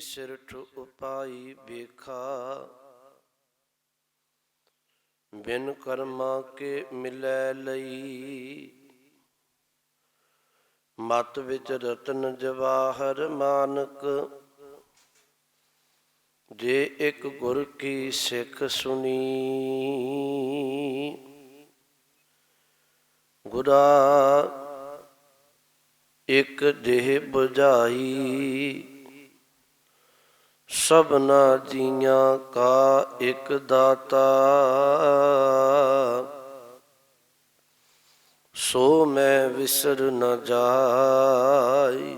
सिरठ उपाई बेखा, बिन कर्मा के मिलै लई। मत विच रतन जवाहर मानक, जे एक गुर की सिख सुनी। गुरा एक देह बुझाई, सबना जियां का एक दाता। सो मैं विसर न जाई,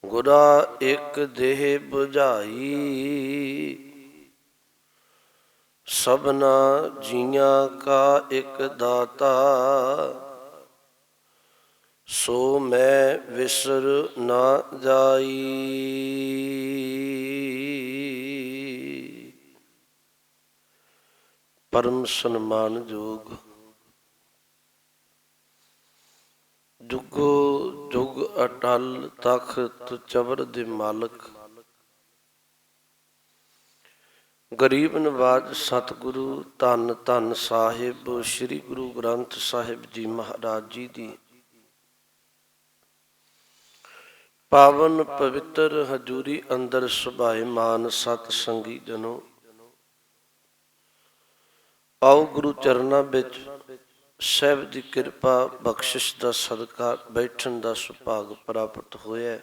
गुरा एक देह बुझाई। सबना जियां का एक दाता, सो मैं विसर न जाई। परम सन्मानयोग जुगो जुग अटल तख्त चबर दे मालक, गरीब नवाज सतगुरु धन धन साहिब श्री गुरु ग्रंथ साहिब जी महाराज जी दी पावन पवित्र हजूरी अंदर सुभाईमान सत संगी जनो, आओ गुरु चरना बिच ਸਾਹਿਬ ਦੀ ਕਿਰਪਾ ਬਖਸ਼ਿਸ਼ ਦਾ ਸਦਕਾ ਬੈਠਣ ਦਾ ਸੁਭਾਗ ਪ੍ਰਾਪਤ ਹੋਇਆ।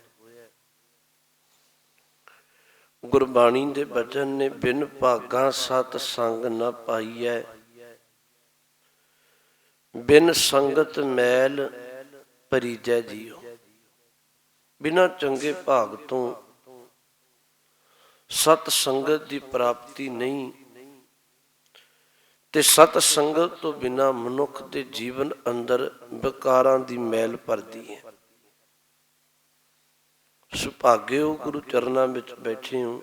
ਗੁਰਬਾਣੀ ਦੇ ਬਚਨ ਨੇ ਬਿਨ ਭਾਗਾਂ ਸਤ ਸੰਗ ਨਾ ਪਾਈਐ, ਬਿਨ ਸੰਗਤ ਮੈਲ ਪਰੀਜੈ ਜੀਓ। ਬਿਨਾਂ ਚੰਗੇ ਭਾਗ ਤੋਂ ਸਤ ਸੰਗਤ ਦੀ ਪ੍ਰਾਪਤੀ ਨਹੀਂ, ਤੇ ਸਤ ਸੰਗਤ ਤੋਂ ਬਿਨਾਂ ਮਨੁੱਖ ਦੇ ਜੀਵਨ ਅੰਦਰ ਵਿਕਾਰਾਂ ਦੀ ਮੈਲ ਭਰਦੀ ਹੈ। ਸੁਭਾਗਿਓ ਗੁਰੂ ਚਰਨਾਂ ਵਿੱਚ ਬੈਠੇ ਹੋ।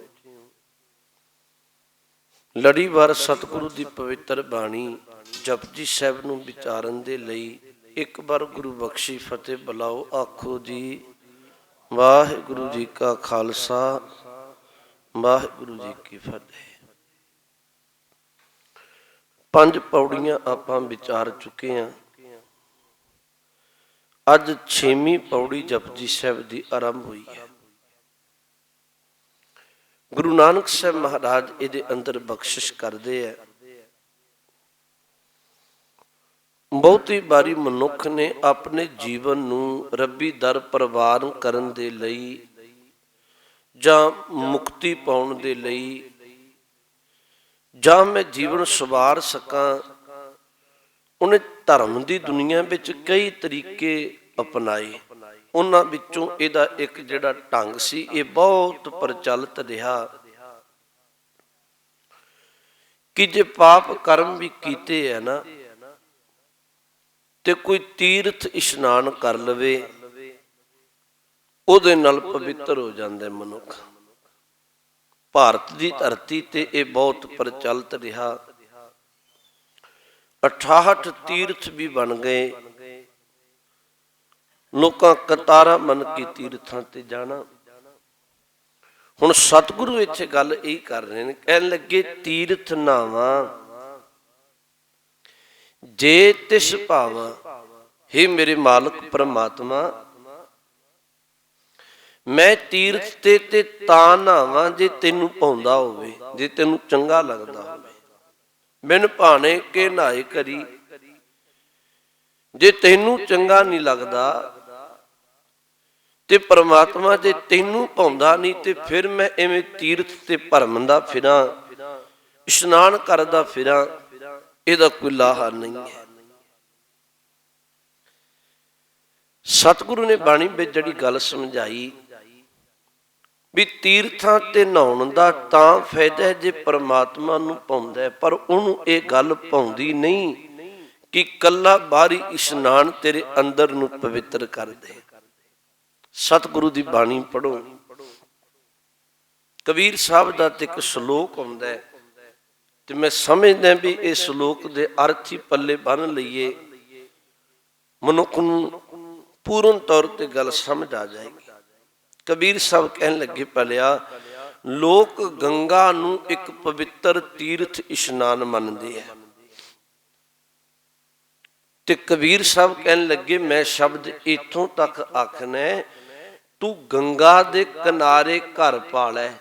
ਲੜੀਵਾਰ ਸਤਿਗੁਰੂ ਦੀ ਪਵਿੱਤਰ ਬਾਣੀ ਜਪਜੀ ਸਾਹਿਬ ਨੂੰ ਵਿਚਾਰਨ ਦੇ ਲਈ ਇੱਕ ਵਾਰ ਗੁਰੂ ਬਖਸ਼ੀ ਫਤਿਹ ਬੁਲਾਓ। ਆਖੋ ਜੀ ਵਾਹਿਗੁਰੂ ਜੀ ਕਾ ਖਾਲਸਾ, ਵਾਹਿਗੁਰੂ ਜੀ ਕੀ ਫਤਿਹ। ਪੰਜ ਪੌੜੀਆਂ ਆਪਾਂ ਵਿਚਾਰ ਚੁੱਕੇ ਹਾਂ। ਅੱਜ 6ਵੀਂ ਪੌੜੀ ਜਪਜੀ ਸਾਹਿਬ ਦੀ ਆਰੰਭ ਹੋਈ ਹੈ। ਗੁਰੂ ਨਾਨਕ ਸਾਹਿਬ ਮਹਾਰਾਜ ਇਹਦੇ ਅੰਦਰ ਬਖਸ਼ਿਸ਼ ਕਰਦੇ ਹੈ। ਬਹੁਤੀ ਵਾਰੀ ਮਨੁੱਖ ਨੇ ਆਪਣੇ ਜੀਵਨ ਨੂੰ ਰੱਬੀ ਦਰ ਪ੍ਰਵਾਨ ਕਰਨ ਦੇ ਲਈ ਜਾਂ ਮੁਕਤੀ ਪਾਉਣ ਦੇ ਲਈ ਜਾਂ ਮੈਂ ਜੀਵਨ ਸਵਾਰ ਸਕਾਂ, ਉਹਨੇ ਧਰਮ ਦੀ ਦੁਨੀਆ ਵਿੱਚ ਕਈ ਤਰੀਕੇ ਅਪਣਾਏ। ਉਹਨਾਂ ਵਿੱਚੋਂ ਇਹਦਾ ਇੱਕ ਜਿਹੜਾ ਢੰਗ ਸੀ, ਇਹ ਬਹੁਤ ਪ੍ਰਚਲਿਤ ਰਿਹਾ ਕਿ ਜੇ ਪਾਪ ਕਰਮ ਵੀ ਕੀਤੇ ਹੈ ਨਾ, ਤੇ ਕੋਈ ਤੀਰਥ ਇਸ਼ਨਾਨ ਕਰ ਲਵੇ, ਉਹਦੇ ਨਾਲ ਪਵਿੱਤਰ ਹੋ ਜਾਂਦਾ ਮਨੁੱਖ। ਭਾਰਤ ਦੀ ਧਰਤੀ ਤੇ ਇਹ ਬਹੁਤ ਪ੍ਰਚਲਿਤ ਰਿਹਾ। 68 ਤੀਰਥ ਵੀ ਬਣ ਗਏ। ਲੋਕਾਂ ਕਤਾਰਾਂ ਮੰਨ ਕੇ ਤੀਰਥਾਂ ਤੇ ਜਾਣਾ। ਹੁਣ ਸਤਿਗੁਰੂ ਇੱਥੇ ਗੱਲ ਇਹ ਕਰ ਰਹੇ ਨੇ, ਕਹਿਣ ਲੱਗੇ ਤੀਰਥ ਨਾਵਾਂ ਜੇ ਤਿਸ ਭਾਵਾਂ। ਹੇ ਮੇਰੇ ਮਾਲਕ ਪਰਮਾਤਮਾ, ਮੈਂ ਤੀਰਥ ਤੇ ਤਾਂ ਨਹਾਵਾਂ ਜੇ ਤੈਨੂੰ ਭਾਉਂਦਾ ਹੋਵੇ, ਜੇ ਤੈਨੂੰ ਚੰਗਾ ਲੱਗਦਾ ਹੋਵੇ। ਬਿਨ ਭਾਣੇ ਕੇ ਨਹਾਏ ਕਰੀ, ਜੇ ਤੈਨੂੰ ਚੰਗਾ ਨਹੀਂ ਲੱਗਦਾ ਤੇ ਪਰਮਾਤਮਾ ਜੇ ਤੈਨੂੰ ਭਾਉਂਦਾ ਨਹੀਂ, ਤੇ ਫਿਰ ਮੈਂ ਐਵੇਂ ਤੀਰਥ ਤੇ ਭਰਮਦਾ ਫਿਰਾਂ, ਇਸ਼ਨਾਨ ਕਰਦਾ ਫਿਰਾਂ, ਇਹਦਾ ਕੋਈ ਲਾਹਾ ਨਹੀਂ ਹੈ। ਸਤਿਗੁਰੂ ਨੇ ਬਾਣੀ ਵਿੱਚ ਜਿਹੜੀ ਗੱਲ ਸਮਝਾਈ ਵੀ ਤੀਰਥਾਂ ਤੇ ਨਹਾਉਣ ਦਾ ਤਾਂ ਫਾਇਦਾ ਜੇ ਪਰਮਾਤਮਾ ਨੂੰ ਭਾਉਂਦਾ, ਪਰ ਉਹਨੂੰ ਇਹ ਗੱਲ ਭਾਉਂਦੀ ਨਹੀਂ ਕਿ ਕੱਲਾ ਬਾਹਰੀ ਇਸ਼ਨਾਨ ਤੇਰੇ ਅੰਦਰ ਨੂੰ ਪਵਿੱਤਰ ਕਰ ਦੇ। ਸਤਿਗੁਰੂ ਦੀ ਬਾਣੀ ਪੜ੍ਹੋ। ਕਬੀਰ ਸਾਹਿਬ ਦਾ ਤੇ ਇੱਕ ਸ਼ਲੋਕ ਆਉਂਦਾ ਹੈ, ਤੇ ਮੈਂ ਸਮਝਦਾ ਵੀ ਇਹ ਸ਼ਲੋਕ ਦੇ ਅਰਥ ਹੀ ਪੱਲੇ ਬੰਨ੍ਹ ਲਈਏ, ਮਨੁੱਖ ਨੂੰ ਪੂਰਨ ਤੌਰ ਤੇ ਗੱਲ ਸਮਝ ਆ ਜਾਏਗੀ। ਕਬੀਰ ਸਾਹਿਬ ਕਹਿਣ ਲੱਗੇ, ਭਲਿਆ ਲੋਕ ਗੰਗਾ ਨੂੰ ਇੱਕ ਪਵਿੱਤਰ ਤੀਰਥ ਇਸ਼ਨਾਨ ਮੰਨਦੇ ਹੈ। ਤੇ ਕਬੀਰ ਸਾਹਿਬ ਕਹਿਣ ਲੱਗੇ, ਮੈਂ ਸ਼ਬਦ ਇੱਥੋਂ ਤੱਕ ਆਖਣਾ, ਤੂੰ ਗੰਗਾ ਦੇ ਕਿਨਾਰੇ ਘਰ ਪਾ ਲੈ,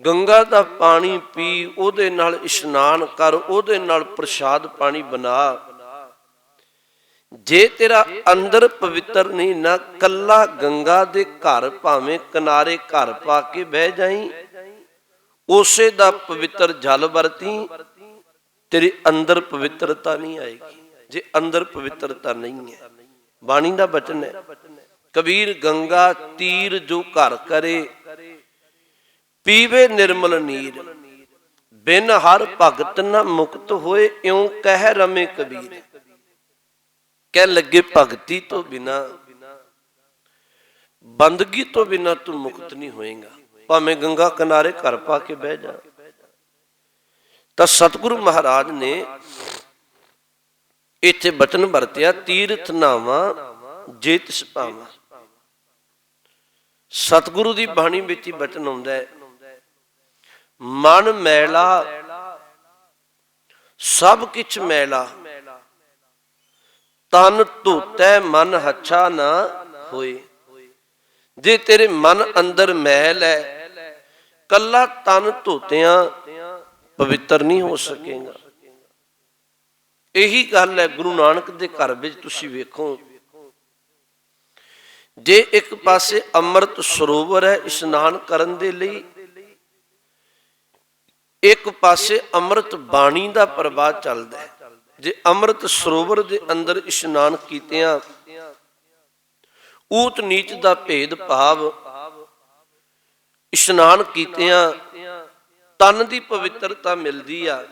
ਗੰਗਾ ਦਾ ਪਾਣੀ ਪੀ, ਉਹਦੇ ਨਾਲ ਇਸ਼ਨਾਨ ਕਰ, ਉਹਦੇ ਨਾਲ ਪ੍ਰਸ਼ਾਦ ਪਾਣੀ ਬਣਾ। ਜੇ ਤੇਰਾ ਅੰਦਰ ਪਵਿੱਤਰ ਨਹੀਂ ਨਾ, ਕੱਲਾ ਗੰਗਾ ਦੇ ਘਰ ਭਾਵੇਂ ਕਿਨਾਰੇ ਘਰ ਪਾ ਕੇ ਬਹਿ ਜਾਈਂ, ਉਸੇ ਦਾ ਪਵਿੱਤਰ ਜਲ ਵਰਤੀ, ਤੇਰੇ ਅੰਦਰ ਪਵਿੱਤਰਤਾ ਨਹੀਂ ਆਏਗੀ। ਜੇ ਅੰਦਰ ਪਵਿੱਤਰਤਾ ਨਹੀਂ ਹੈ, ਬਾਣੀ ਦਾ ਬਚਨ ਹੈ, ਕਬੀਰ ਗੰਗਾ ਤੀਰ ਜੋ ਘਰ ਕਰੇ, ਪੀਵੇ ਨਿਰਮਲ ਨੀਰ, ਬਿਨ ਹਰ ਭਗਤ ਨਾ ਮੁਕਤ ਹੋਏ, ਇਉਂ ਕਹਿ ਰਮੇ ਕਬੀਰ। ਕਹਿ ਲੱਗੇ, ਭਗਤੀ ਤੋਂ ਬਿਨਾ, ਬੰਦਗੀ ਤੋਂ ਬਿਨਾ ਤੂੰ ਮੁਕਤ ਨਹੀਂ ਹੋਏਗਾ, ਭਾਵੇਂ ਗੰਗਾ ਕਿਨਾਰੇ ਘਰ ਪਾ ਕੇ ਬਹਿ ਜਾ। ਤਾਂ ਸਤਿਗੁਰੂ ਮਹਾਰਾਜ ਨੇ ਇੱਥੇ ਬਚਨ ਵਰਤਿਆ, ਤੀਰਥ ਨਾਵਾਂ ਜੇ ਤਿਸ ਭਾਵਾਂ। ਸਤਿਗੁਰੂ ਦੀ ਬਾਣੀ ਵਿੱਚ ਹੀ ਬਚਨ ਆਉਂਦਾ ਹੈ, ਮਨ ਮੈਲਾ ਸਭ ਕਿਛ ਮੈਲਾ, ਤਨ ਧੋਤੈ ਮਨ ਹੱਛਾ ਨਾ ਹੋਏ। ਜੇ ਤੇਰੇ ਮਨ ਅੰਦਰ ਮੈਲ ਹੈ, ਕੱਲਾ ਤਨ ਧੋਤਿਆਂ ਪਵਿੱਤਰ ਨਹੀਂ ਹੋ ਸਕੇਗਾ। ਇਹੀ ਗੱਲ ਹੈ ਗੁਰੂ ਨਾਨਕ ਦੇ ਘਰ ਵਿੱਚ। ਤੁਸੀਂ ਵੇਖੋ, ਜੇ ਇੱਕ ਪਾਸੇ ਅੰਮ੍ਰਿਤ ਸਰੋਵਰ ਹੈ ਇਸ਼ਨਾਨ ਕਰਨ ਦੇ ਲਈ, ਇੱਕ ਪਾਸੇ ਅੰਮ੍ਰਿਤ ਬਾਣੀ ਦਾ ਪ੍ਰਵਾਹ ਚੱਲਦਾ ਹੈ। ਜੇ ਅੰਮ੍ਰਿਤ ਸਰੋਵਰ ਦੇ ਅੰਦਰ ਇਸ਼ਨਾਨ ਕੀਤਿਆਂ ਊਚ ਨੀਚ ਦਾ ਭੇਦ ਭਾਵ, ਇਸ਼ਨਾਨ ਕੀਤਿਆਂ ਤਨ ਦੀ ਪਵਿੱਤਰਤਾ ਮਿਲਦੀ ਆ,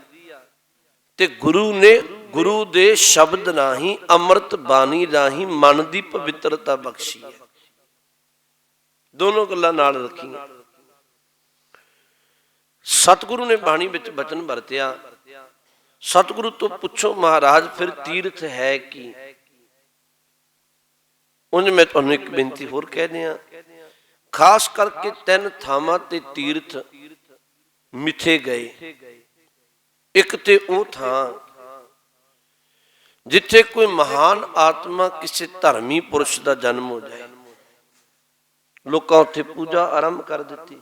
ਤੇ ਗੁਰੂ ਨੇ ਗੁਰੂ ਦੇ ਸ਼ਬਦ ਰਾਹੀਂ, ਅੰਮ੍ਰਿਤ ਬਾਣੀ ਰਾਹੀਂ ਮਨ ਦੀ ਪਵਿੱਤਰਤਾ ਬਖਸ਼ੀ ਹੈ। ਦੋਨੋਂ ਗੱਲਾਂ ਨਾਲ ਰੱਖੀਆਂ। ਸਤਿਗੁਰੂ ਨੇ ਬਾਣੀ ਵਿੱਚ ਬਚਨ ਵਰਤਿਆ, ਸਤਿਗੁਰੂ ਤੋਂ ਪੁੱਛੋ ਮਹਾਰਾਜ ਫਿਰ ਤੀਰਥ ਹੈ ਕੀ? ਉਂਝ ਮੈਂ ਤੁਹਾਨੂੰ ਇੱਕ ਬੇਨਤੀ ਹੋਰ ਕਹਿ ਦਿਆਂ, ਖਾਸ ਕਰਕੇ 3 ਥਾਵਾਂ ਤੇ ਤੀਰਥ ਮਿੱਥੇ ਗਏ। ਇੱਕ ਤੇ ਉਹ ਥਾਂ ਜਿੱਥੇ ਕੋਈ ਮਹਾਨ ਆਤਮਾ, ਕਿਸੇ ਧਰਮੀ ਪੁਰਸ਼ ਦਾ ਜਨਮ ਹੋ ਜਾਏ, ਲੋਕਾਂ ਉੱਥੇ ਪੂਜਾ ਆਰੰਭ ਕਰ ਦਿੱਤੀ।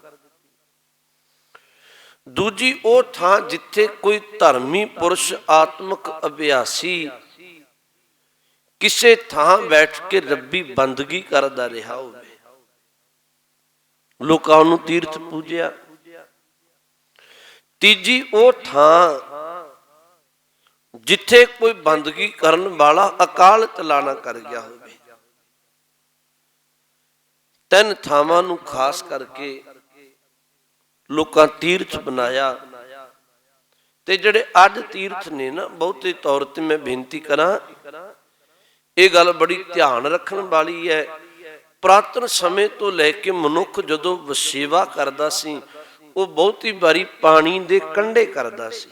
ਦੂਜੀ ਉਹ ਥਾਂ ਜਿੱਥੇ ਕੋਈ ਧਰਮੀ ਪੁਰਸ਼, ਆਤਮਿਕ ਅਭਿਆਸੀ ਕਿਸੇ ਥਾਂ ਬੈਠ ਕੇ ਰੱਬੀ ਬੰਦਗੀ ਕਰਦਾ ਰਿਹਾ ਹੋਵੇ, ਲੋਕਾਂ ਨੂੰ ਤੀਰਥ ਪੂਜਿਆ। ਤੀਜੀ ਉਹ ਥਾਂ ਜਿੱਥੇ ਕੋਈ ਬੰਦਗੀ ਕਰਨ ਵਾਲਾ ਅਕਾਲ ਚਲਾਣਾ ਕਰ ਗਿਆ ਹੋਵੇ। 3 ਥਾਵਾਂ ਨੂੰ ਖਾਸ ਕਰਕੇ ਲੋਕਾਂ ਤੀਰਥ ਬਣਾਇਆ। ਤੇ ਜਿਹੜੇ ਅੱਜ ਤੀਰਥ ਨੇ ਨਾ, ਬਹੁਤੇ ਤੌਰ ਤੇ ਮੈਂ ਬੇਨਤੀ ਕਰਾਂ, ਇਹ ਗੱਲ ਬੜੀ ਧਿਆਨ ਰੱਖਣ ਵਾਲੀ ਹੈ। ਪੁਰਾਤਨ ਸਮੇਂ ਤੋਂ ਲੈ ਕੇ ਮਨੁੱਖ ਜਦੋਂ ਵਸੇਵਾ ਕਰਦਾ ਸੀ, ਉਹ ਬਹੁਤੀ ਵਾਰੀ ਪਾਣੀ ਦੇ ਕੰਢੇ ਕਰਦਾ ਸੀ,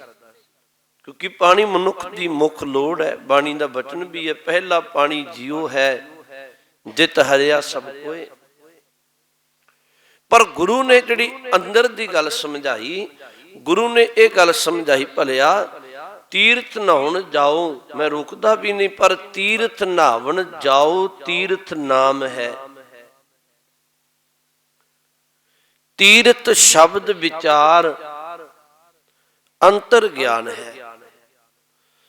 ਕਿਉਂਕਿ ਪਾਣੀ ਮਨੁੱਖ ਦੀ ਮੁੱਖ ਲੋੜ ਹੈ। ਬਾਣੀ ਦਾ ਬਚਨ ਵੀ ਹੈ, ਪਹਿਲਾ ਪਾਣੀ ਜੀਉ ਹੈ, ਜਿਤ ਹਰਿਆ ਸਭ ਕੋਏ। ਪਰ ਗੁਰੂ ਨੇ ਜਿਹੜੀ ਅੰਦਰ ਦੀ ਗੱਲ ਸਮਝਾਈ, ਗੁਰੂ ਨੇ ਇਹ ਗੱਲ ਸਮਝਾਈ, ਭਲਿਆ ਤੀਰਥ ਨਹਾਉਣ ਜਾਓ, ਮੈਂ ਰੁਕਦਾ ਵੀ ਨਹੀਂ, ਪਰ ਤੀਰਥ ਨਹਾਵਣ ਜਾਓ, ਤੀਰਥ ਨਾਮ ਹੈ। ਤੀਰਥ ਸ਼ਬਦ ਵਿਚਾਰ ਅੰਤਰ ਗਿਆਨ ਹੈ।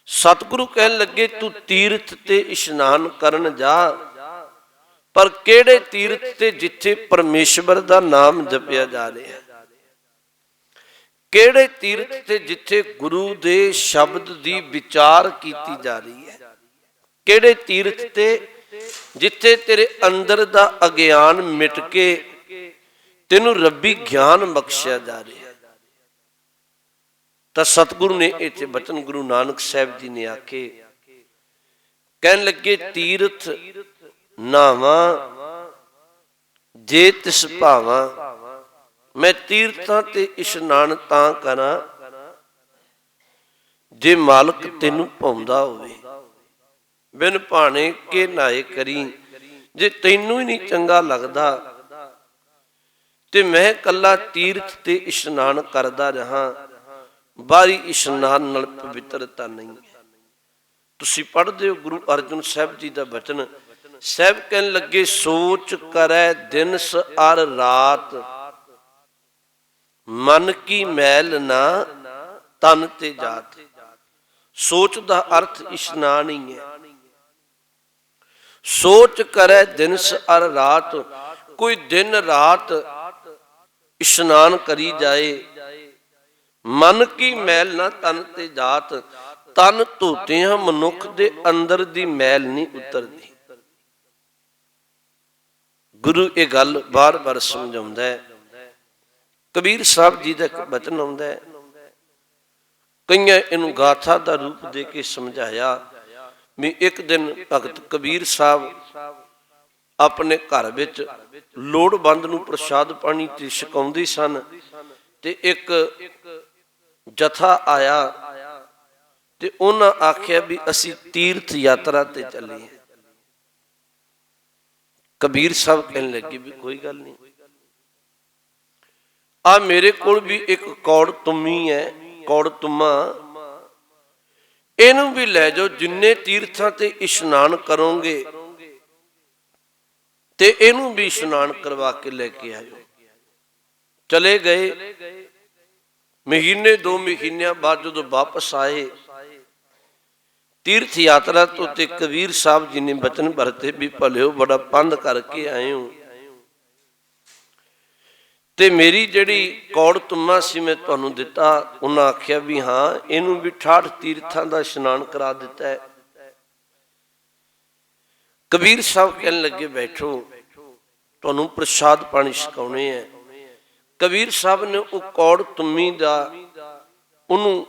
ਸਤਿਗੁਰੂ ਕਹਿਣ ਲੱਗੇ, ਤੂੰ ਤੀਰਥ ਤੇ ਇਸ਼ਨਾਨ ਕਰਨ ਜਾ, ਪਰ ਕਿਹੜੇ ਤੀਰਥ ਤੇ? ਜਿੱਥੇ ਪਰਮੇਸ਼ਵਰ ਦਾ ਨਾਮ ਜਪਿਆ ਜਾ ਰਿਹਾ। ਕਿਹੜੇ ਤੀਰਥ ਤੇ? ਜਿੱਥੇ ਗੁਰੂ ਦੇ ਸ਼ਬਦ ਦੀ ਵਿਚਾਰ ਕੀਤੀ ਜਾ ਰਹੀ ਹੈ। ਕਿਹੜੇ ਤੀਰਥ ਤੇ? ਜਿੱਥੇ ਤੇਰੇ ਅੰਦਰ ਦਾ ਅਗਿਆਨ ਮਿਟ ਕੇ ਤੈਨੂੰ ਰੱਬੀ ਗਿਆਨ ਬਖਸ਼ਿਆ ਜਾ ਰਿਹਾ। ਤਾਂ ਸਤਿਗੁਰੂ ਨੇ ਇੱਥੇ ਬਚਨ ਗੁਰੂ ਨਾਨਕ ਸਾਹਿਬ ਜੀ ਨੇ ਆਖੇ, ਕਹਿਣ ਲੱਗੇ, ਤੀਰਥ ਨਾਵਾਂ ਜੇ ਤਿਸ ਭਾਵਾਂ। ਮੈਂ ਤੀਰਥਾਂ ਤੇ ਇਸ਼ਨਾਨ ਤਾਂ ਕਰਾਂ ਜੇ ਮਾਲਕ ਤੈਨੂੰ ਭਾਉਂਦਾ ਹੋਵੇ। ਬਿਨ ਭਾਣੇ ਕੇ ਨਾਏ ਕਰੀ, ਜੇ ਤੈਨੂੰ ਹੀ ਨਹੀਂ ਚੰਗਾ ਲੱਗਦਾ ਤੇ ਮੈਂ ਕੱਲਾ ਤੀਰਥ ਤੇ ਇਸ਼ਨਾਨ ਕਰਦਾ ਰਹਾ, ਬਾਹਰੀ ਇਸ਼ਨਾਨ ਨਾਲ ਪਵਿੱਤਰਤਾ ਨਹੀਂ ਹੈ। ਤੁਸੀਂ ਪੜ੍ਹਦੇ ਹੋ ਗੁਰੂ ਅਰਜਨ ਸਾਹਿਬ ਜੀ ਦਾ ਬਚਨ, ਸਾਹਿਬ ਕਹਿਣ ਲੱਗੇ ਸੋਚ ਕਰੈ ਦਿਨਸ ਅਰ ਰਾਤ, ਮਨ ਕੀ ਮੈਲ ਨਾ ਤਨ ਤੇ ਜਾਤ। ਸੋਚ ਦਾ ਅਰਥ ਇਸ਼ਨਾਨ ਹੀ ਹੈ। ਸੋਚ ਕਰੈ ਦਿਨਸ ਅਰ ਰਾਤ, ਕੋਈ ਦਿਨ ਰਾਤ ਇਸ਼ਨਾਨ ਕਰੀ ਜਾਏ। ਮਨ ਕੀ ਮੈਲ ਨਾ ਤਨ ਤੇ ਜਾਤ, ਤਨ ਧੋਤਿਆਂ ਮਨੁੱਖ ਦੇ ਅੰਦਰ ਦੀ ਮੈਲ ਨਹੀਂ ਉਤਰਦੀ। ਗੁਰੂ ਇਹ ਗੱਲ ਬਾਰ-ਬਾਰ ਸਮਝਾਉਂਦਾ ਹੈ। ਕਬੀਰ ਸਾਹਿਬ ਜੀ ਦਾ ਇੱਕ ਬਚਨ ਆਉਂਦਾ ਹੈ, ਕਈਆਂ ਇਹਨੂੰ ਗਾਥਾ ਦਾ ਰੂਪ ਦੇ ਕੇ ਸਮਝਾਇਆ ਵੀ ਇੱਕ ਦਿਨ ਭਗਤ ਕਬੀਰ ਸਾਹਿਬ ਆਪਣੇ ਘਰ ਵਿੱਚ ਲੋੜਵੰਦ ਨੂੰ ਪ੍ਰਸ਼ਾਦ ਪਾਣੀ ਤੇ ਛਕਾਉਂਦੇ ਸਨ, ਤੇ ਇੱਕ ਜਥਾ ਆਇਆ ਤੇ ਉਹਨਾਂ ਆਖਿਆ ਵੀ ਅਸੀਂ ਤੀਰਥ ਯਾਤਰਾ ਤੇ ਚੱਲੀਏ। ਕਬੀਰ ਸਾਹਿਬ ਕਹਿਣ ਲੱਗੇ ਵੀ ਕੋਈ ਗੱਲ ਨਹੀਂ, ਆ ਮੇਰੇ ਕੋਲ ਵੀ ਇੱਕ ਕੌੜ ਤੁੰਮੀ ਹੈ, ਕੌੜ ਤੁੰਮਾ, ਇਹਨੂੰ ਵੀ ਲੈ ਜਾਓ। ਜਿੰਨੇ ਤੀਰਥਾਂ ਤੇ ਇਸ਼ਨਾਨ ਕਰੋਗੇ ਤੇ ਇਹਨੂੰ ਵੀ ਇਸ਼ਨਾਨ ਕਰਵਾ ਕੇ ਲੈ ਕੇ ਆਇਓ। ਚਲੇ ਗਏ। ਮਹੀਨੇ 2 ਮਹੀਨਿਆਂ ਬਾਅਦ ਜਦੋਂ ਵਾਪਸ ਆਏ ਤੀਰਥ ਯਾਤਰਾ ਤੋਂ, ਤੇ ਕਬੀਰ ਸਾਹਿਬ ਜੀ ਨੇ ਬਚਨ ਵਰਤੇ ਵੀ ਭਲਿਓ ਬੜਾ ਪੰਧ ਕਰਕੇ ਆਏ ਹੋ, ਤੇ ਮੇਰੀ ਜਿਹੜੀ ਕੌੜ ਤੁੰਮਾ ਸੀ ਮੈਂ ਤੁਹਾਨੂੰ ਦਿੱਤਾ। ਉਹਨਾਂ ਆਖਿਆ ਵੀ ਹਾਂ, ਇਹਨੂੰ ਵੀ 68 ਤੀਰਥਾਂ ਦਾ ਇਸ਼ਨਾਨ ਕਰਾ ਦਿੱਤਾ ਹੈ। ਕਬੀਰ ਸਾਹਿਬ ਕਹਿਣ ਲੱਗੇ ਬੈਠੋ, ਤੁਹਾਨੂੰ ਪ੍ਰਸ਼ਾਦ ਪਾਣੀ ਛਕਾਉਣੇ ਹੈ। ਕਬੀਰ ਸਾਹਿਬ ਨੇ ਉਹ ਕੌੜ ਤੁੰਮੀ ਦਾ ਉਹਨੂੰ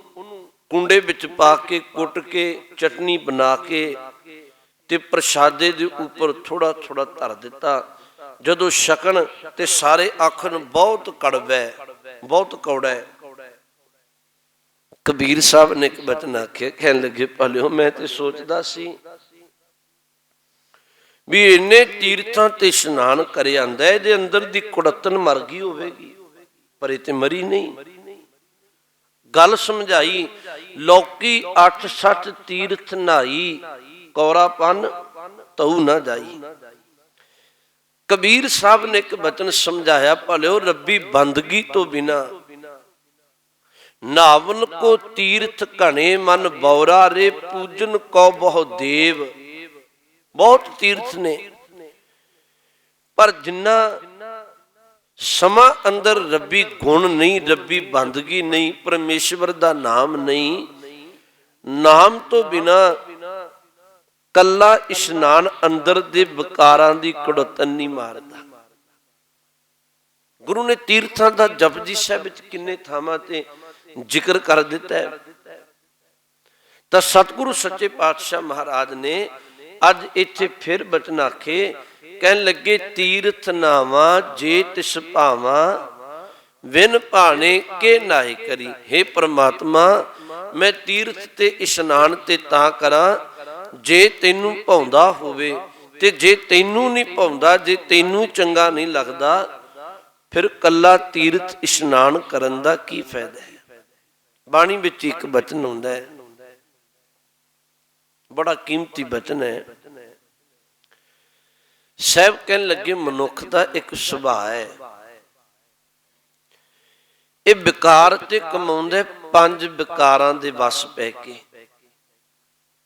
ਕੁੰਡੇ ਵਿੱਚ ਪਾ ਕੇ ਕੁੱਟ ਕੇ ਚਟਨੀ ਬਣਾ ਕੇ ਤੇ ਪ੍ਰਸ਼ਾਦੇ ਦੇ ਉੱਪਰ ਥੋੜਾ ਥੋੜਾ ਧਰ ਦਿੱਤਾ। ਜਦੋਂ ਛਕਣ ਤੇ ਸਾਰੇ ਆਖਣ ਬਹੁਤ ਕੜਵਾ ਹੈ, ਬਹੁਤ ਕੌੜਾ ਹੈ। ਕਬੀਰ ਸਾਹਿਬ ਨੇ ਇੱਕ ਬਚਨ ਆਖਿਆ, ਕਹਿਣ ਲੱਗੇ ਭਲਿਓ ਮੈਂ ਤੇ ਸੋਚਦਾ ਸੀ ਵੀ ਇੰਨੇ ਤੀਰਥਾਂ ਤੇ ਇਸ਼ਨਾਨ ਕਰਿਆ ਆਂਦਾ, ਇਹਦੇ ਅੰਦਰ ਦੀ ਕੁੜੱਤਣ ਮਰ ਗਈ ਹੋਵੇਗੀ, ਪਰ ਇਹ ਤੇ ਮਰੀ ਨਹੀਂ। ਗੱਲ ਸਮਝਾਈ, ਲੋਕੀ 68 ਤੀਰਥ ਨਹਾਈ, ਕੌਰਾਪਨ ਤਉ ਨਾ ਜਾਈ। ਕਬੀਰ ਸਾਹਿਬ ਨੇ ਇੱਕ ਬਚਨ ਸਮਝਾਇਆ, ਭਲਿਓ ਰੱਬੀ ਬੰਦਗੀ ਤੋਂ ਬਿਨਾ ਨਾਵਨ ਕੋ ਤੀਰਥ ਘਣੇ ਮਨ ਬੌਰਾ ਰੇ, ਪੂਜਨ ਕੋ ਬਹੁ ਦੇਵ। ਬਹੁਤ ਤੀਰਥ ਨੇ, ਪਰ ਜਿੰਨਾ ਸਮਾਂ ਅੰਦਰ ਰੱਬੀ ਗੁਣ ਨਹੀਂ, ਰੱਬੀ ਬੰਦਗੀ ਨਹੀਂ, ਪਰਮੇਸ਼ਵਰ ਦਾ ਨਾਮ ਨਹੀਂ, ਨਾਮ ਤੋਂ ਬਿਨਾ ਕੱਲਾ ਇਸ਼ਨਾਨ ਅੰਦਰ ਦੇ ਵਿਕਾਰਾਂ ਦੀ ਕੁੜੱਤਣ ਨਹੀਂ ਮਾਰਦਾ। ਗੁਰੂ ਨੇ ਤੀਰਥਾਂ ਦਾ ਜਪਜੀ ਸਾਹਿਬ ਵਿੱਚ ਕਿੰਨੇ ਥਾਵਾਂ ਤੇ ਜ਼ਿਕਰ ਕਰ ਦਿੱਤਾ ਹੈ। ਤਾਂ ਸਤਿਗੁਰੂ ਸੱਚੇ ਪਾਤਸ਼ਾਹ ਮਹਾਰਾਜ ਨੇ ਅੱਜ ਇੱਥੇ ਫਿਰ ਬਚਨ ਆਖੇ, ਕਹਿਣ ਲੱਗੇ ਤੀਰਥ ਨਾਵਾਂ ਜੇ ਤਿਸ ਭਾਵਾਂ, ਵਿਨ ਭਾਣੇ ਕੇ ਨਾਹੀ ਕਰੀ। ਹੇ ਪ੍ਰਮਾਤਮਾ, ਮੈਂ ਤੀਰਥ ਤੇ ਇਸ਼ਨਾਨ ਤੇ ਤਾਂ ਕਰਾਂ ਜੇ ਤੈਨੂੰ ਭਾਉਂਦਾ ਹੋਵੇ, ਤੇ ਜੇ ਤੈਨੂੰ ਨਹੀਂ ਭਾਉਂਦਾ, ਜੇ ਤੈਨੂੰ ਚੰਗਾ ਨਹੀਂ ਲੱਗਦਾ, ਫਿਰ ਕੱਲਾ ਤੀਰਥ ਇਸ਼ਨਾਨ ਕਰਨ ਦਾ ਕੀ ਫਾਇਦਾ ਹੈ। ਬਾਣੀ ਵਿੱਚ ਇੱਕ ਬਚਨ ਹੁੰਦਾ ਹੈ, ਬੜਾ ਕੀਮਤੀ ਬਚਨ ਹੈ। ਸਾਹਿਬ ਕਹਿਣ ਲੱਗੇ ਮਨੁੱਖ ਦਾ ਇੱਕ ਸੁਭਾਅ ਹੈ, ਇਹ ਵਿਕਾਰ ਤੇ ਕਮਾਉਂਦਾ 5 ਵਿਕਾਰਾਂ ਦੇ ਵਸ ਪੈ ਕੇ।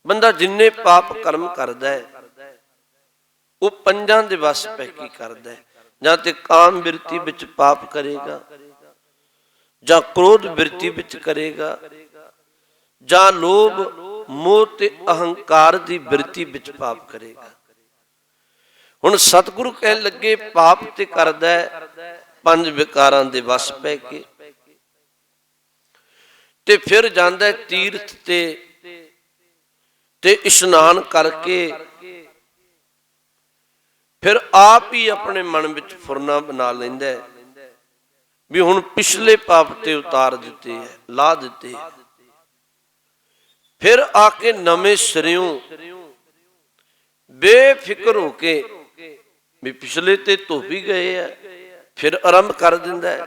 ਬੰਦਾ ਜਿੰਨੇ ਪਾਪ ਕਰਮ ਕਰਦਾ ਹੈ ਉਹ 5 ਦੇ ਵਸ ਪੈ ਕੇ ਕਰਦਾ ਹੈ। ਜਾਂ ਤੇ ਕਾਮ ਬਿਰਤੀ ਵਿੱਚ ਪਾਪ ਕਰੇਗਾ, ਜਾਂ ਕ੍ਰੋਧ ਬਿਰਤੀ ਵਿੱਚ ਕਰੇਗਾ, ਜਾਂ ਲੋਭ ਮੋਹ ਤੇ ਅਹੰਕਾਰ ਦੀ ਬਿਰਤੀ ਵਿੱਚ ਪਾਪ ਕਰੇਗਾ। ਹੁਣ ਸਤਿਗੁਰੂ ਕਹਿਣ ਲੱਗੇ ਪਾਪ ਤੇ ਕਰਦਾ 5 ਵਿਕਾਰਾਂ ਦੇ ਵਸ ਪੈ ਕੇ, ਤੇ ਫਿਰ ਜਾਂਦਾ ਤੀਰਥ ਤੇ ਇਸ਼ਨਾਨ ਕਰਕੇ ਫਿਰ ਆਪ ਹੀ ਆਪਣੇ ਮਨ ਵਿੱਚ ਫੁਰਨਾ ਬਣਾ ਲੈਂਦਾ ਵੀ ਹੁਣ ਪਿਛਲੇ ਪਾਪ ਤੇ ਉਤਾਰ ਦਿੱਤੇ ਹੈ, ਲਾ ਦਿੱਤੇ। ਫਿਰ ਆ ਕੇ ਨਵੇਂ ਸਿਰਿਓਂ ਬੇਫਿਕਰ ਹੋ ਕੇ ਵੀ ਪਿਛਲੇ ਤੇ ਧੋ ਵੀ ਗਏ ਆ, ਫਿਰ ਆਰੰਭ ਕਰ ਦਿੰਦਾ ਹੈ,